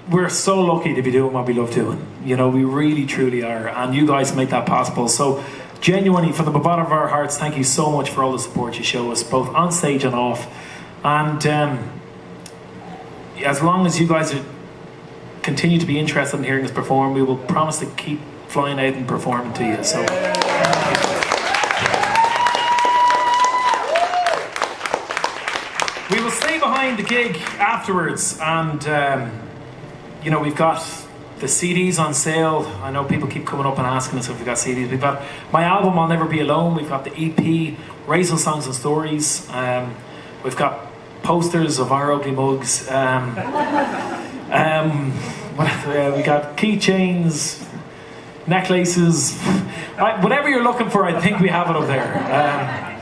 We're so lucky to be doing what we love doing. We really, truly are. And you guys make that possible. So genuinely, from the bottom of our hearts, thank you so much for all the support you show us, both on stage and off. And as long as you guys continue to be interested in hearing us perform, we will promise to keep flying out and performing to you. So we will stay behind the gig afterwards, and we've got the CDs on sale. I know people keep coming up and asking us if we've got CDs. We've got my album I'll Never Be Alone. We've got the EP Raisin Songs and Stories. We've got posters of our ugly mugs. We got keychains, necklaces, whatever you're looking for. I think we have it up there.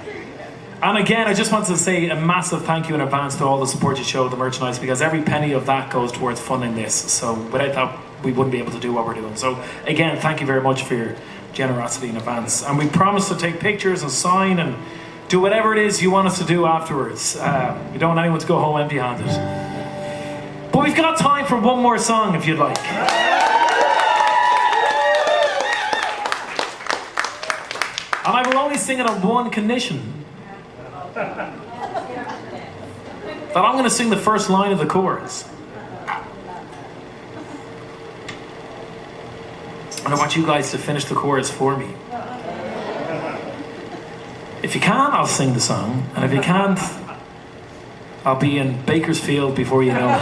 And again, I just want to say a massive thank you in advance to all the support you show, the merchandise, because every penny of that goes towards funding this. So without that, we wouldn't be able to do what we're doing. So again, thank you very much for your generosity in advance. And we promise to take pictures and sign and do whatever it is you want us to do afterwards. We don't want anyone to go home empty-handed. But we've got time for one more song, if you'd like. And I will only sing it on one condition. That I'm going to sing the first line of the chorus. And I want you guys to finish the chorus for me. If you can, I'll sing the song. And if you can't, I'll be in Bakersfield before you know it.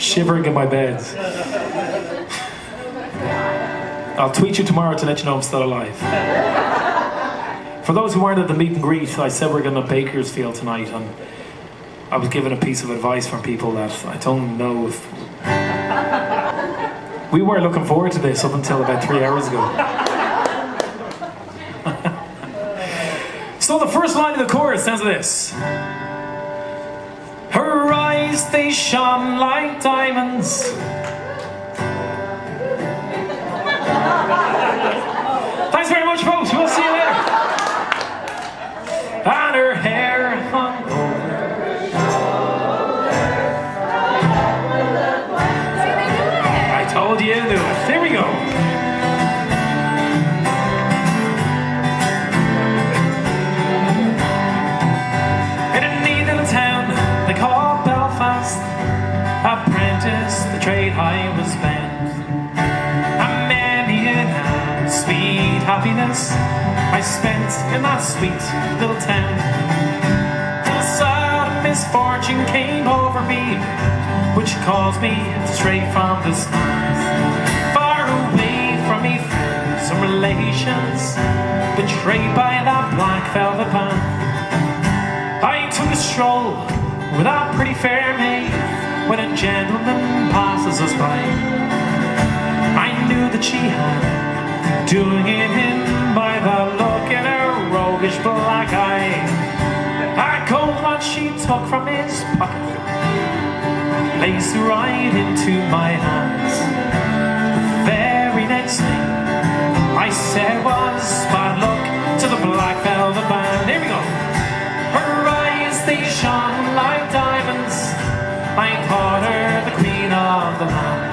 Shivering in my bed. I'll tweet you tomorrow to let you know I'm still alive. For those who weren't at the meet and greet, I said we're going to Bakersfield tonight, and I was given a piece of advice from people that I don't know if... We were looking forward to this up until about 3 hours ago. So the first line of the chorus sounds like this. Her eyes, they shone like diamonds. Thanks very much, folks. We'll see you later. And her hair hung over. I told you to do it. Here we go. In a neat little town they call Belfast, apprentice the trade I was bent. And many an sweet happiness I spent in that sweet little town. Till sad misfortune came over me, which caused me to stray from this land, far away from me friends and relations, betrayed by that black velvet band. I took a stroll with that pretty fair maid when a gentleman passes us by. I knew that she had doing it in by the look in her roguish black eye. I called what she took from his pocket, placed right into my hands. The very next thing I said was bad luck to the black velvet band. Here we go. Her eyes, they shone like diamonds. I thought her the queen of the land.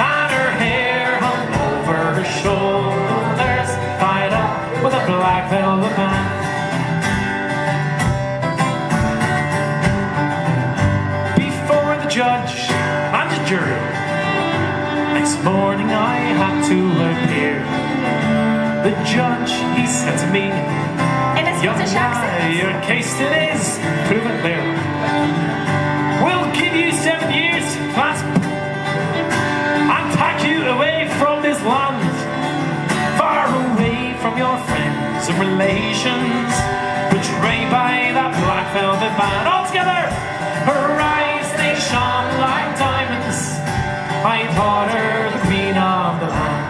And her hair hung over her shoulders, tied up with a black velvet band. Before the judge and the jury, next morning I had to appear. The judge, he said to me, "Young guy, your case today is proven clear. We'll give you 7 years to clasp and pack you away from this land, far away from your friends and relations, betrayed by that black velvet band." All together! Her eyes, they shone like diamonds. I thought her the queen of the land.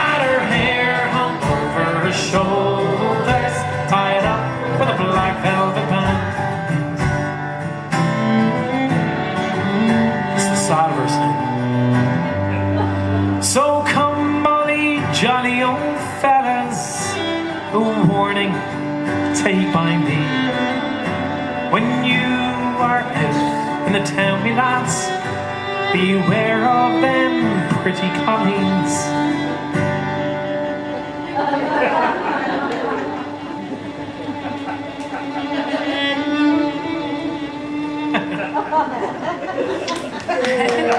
And her hair hung over her shoulders, tied up with a black velvet band. It's the sad verse now. So come all ye jolly old fellas, a warning take by me. When you are out in the town, me lads, beware of them pretty colleens. No.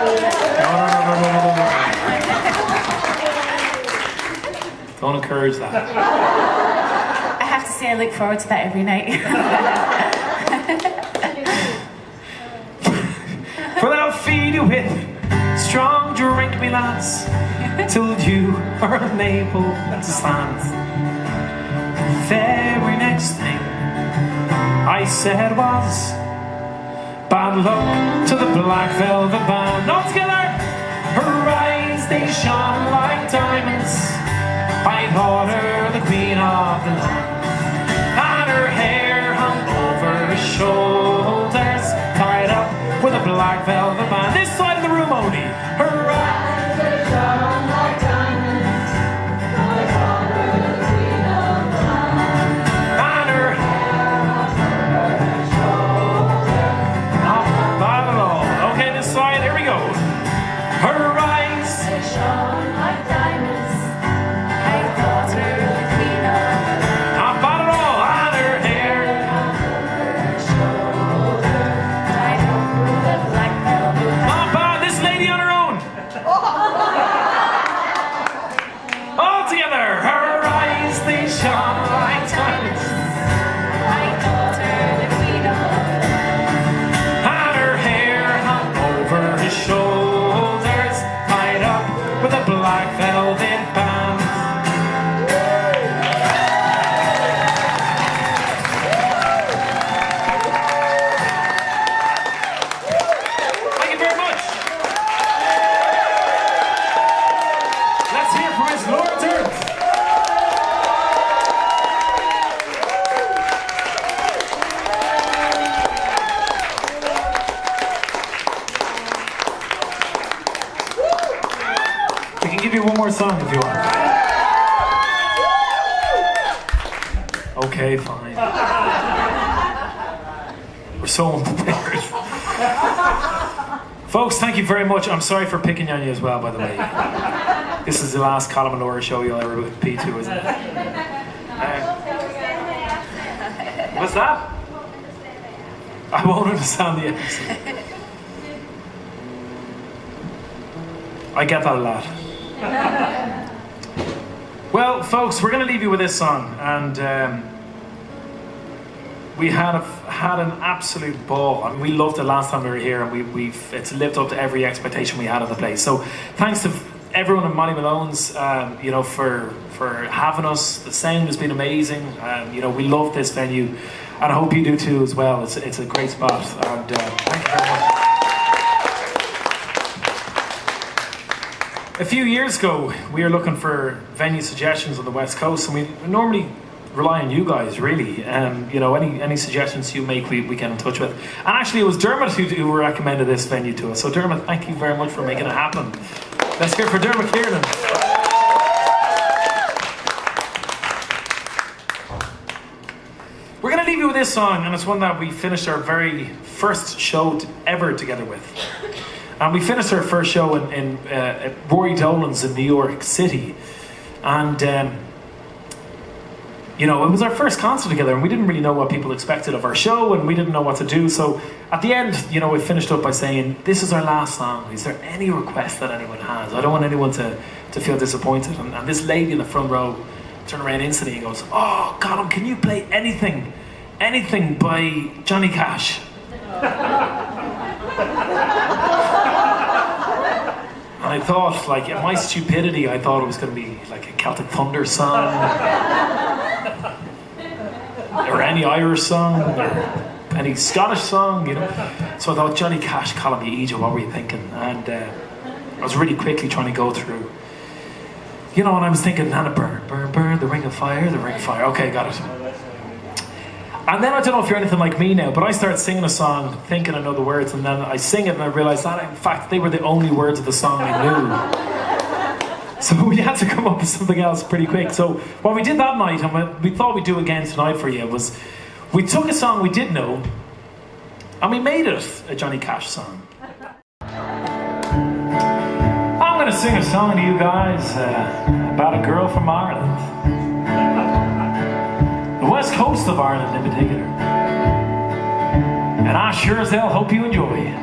Don't encourage that. I have to say I look forward to that every night. For I'll feed you with strong drink, me lads, till you are unable to stand. The very next thing I said was bad luck to the black velvet band. All together! Her eyes, they shone like diamonds. I thought her the queen of the land. And her hair hung over her shoulders, tied up with a black velvet band. This side of the room only. Her eyes, they shone like diamonds. I thought her the queen of the land. And her hair hung over her shoulders. Not bad at all. Okay, this side, here we go. Her eyes, they shone like diamonds. I thought her the queen of the land. Not bad at all. And her hair hung over her shoulders, tied up with a black velvet band. Not bad. This lady on her own. All together. Her eyes, they shone like diamonds. I thought her the queen of the land. And her hair hung over her shoulders, tied up with a black velvet band. Thank you very much. Let's hear from Miss Laura Turner. give you one more song if you want. Okay, fine. We're so unprepared. Folks, thank you very much. I'm sorry for picking on you as well, by the way. This is the last Colm and Laura show you'll ever be to, isn't it? What's that? I won't understand the episode. I get that a lot. Well, folks, we're going to leave you with this song, and we had an absolute ball. I mean, we loved it last time we were here, and it's lived up to every expectation we had of the place. So, thanks to everyone at Malone's, for having us. The sound has been amazing. We love this venue, and I hope you do too as well. It's a great spot, and thank you very much. A few years ago, we were looking for venue suggestions on the West Coast, and we normally rely on you guys, really. Any suggestions you make, we get in touch with. And actually, it was Dermot who recommended this venue to us. So Dermot, thank you very much for making it happen. Let's hear it for Dermot Kieran. We're going to leave you with this song, and it's one that we finished our very first show ever together with. And we finished our first show at Rory Dolan's in New York City. And, it was our first concert together, and we didn't really know what people expected of our show, and we didn't know what to do. So at the end, we finished up by saying, this is our last song. Is there any request that anyone has? I don't want anyone to feel disappointed. And this lady in the front row turned around instantly and goes, oh, Colm, can you play anything by Johnny Cash? And I thought, in my stupidity, I thought it was going to be like a Celtic Thunder song, or any Irish song, or any Scottish song, So I thought, Johnny Cash, Colm Me Egypt, what were you thinking? And I was really quickly trying to go through, and I was thinking, Nana, burn, burn, burn, the ring of fire, the ring of fire. Okay, got it. And then I don't know if you're anything like me now, but I started singing a song thinking I know the words, and then I sing it and I realised that in fact they were the only words of the song I knew. So we had to come up with something else pretty quick. So what we did that night, and what we thought we'd do again tonight for you, was we took a song we did know and we made it a Johnny Cash song. I'm going to sing a song to you guys about a girl from Ireland. The west coast of Ireland in particular. And I sure as hell hope you enjoy it.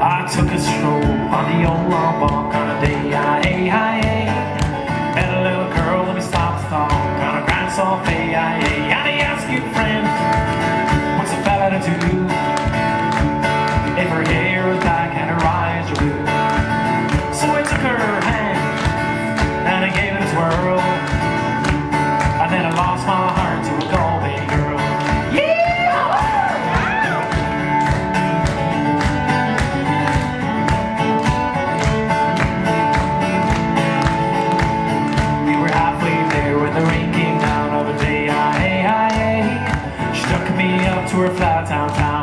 I took a stroll on the old long walk on a day, met a little girl and we stopped to talk on a grand soft day, and he asked you, friend, what's a fella to do if her hair was black and her eyes are blue? So I took her hand and I gave it a twirl, and then I lost my heart to a Galway girl. We were halfway there when the rain came down of a day. She took me up to her flat downtown.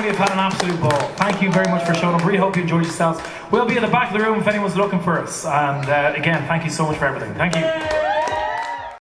family have had an absolute ball. Thank you very much for showing up. Really hope you enjoyed yourselves. We'll be at the back of the room if anyone's looking for us. And again, thank you so much for everything. Thank you.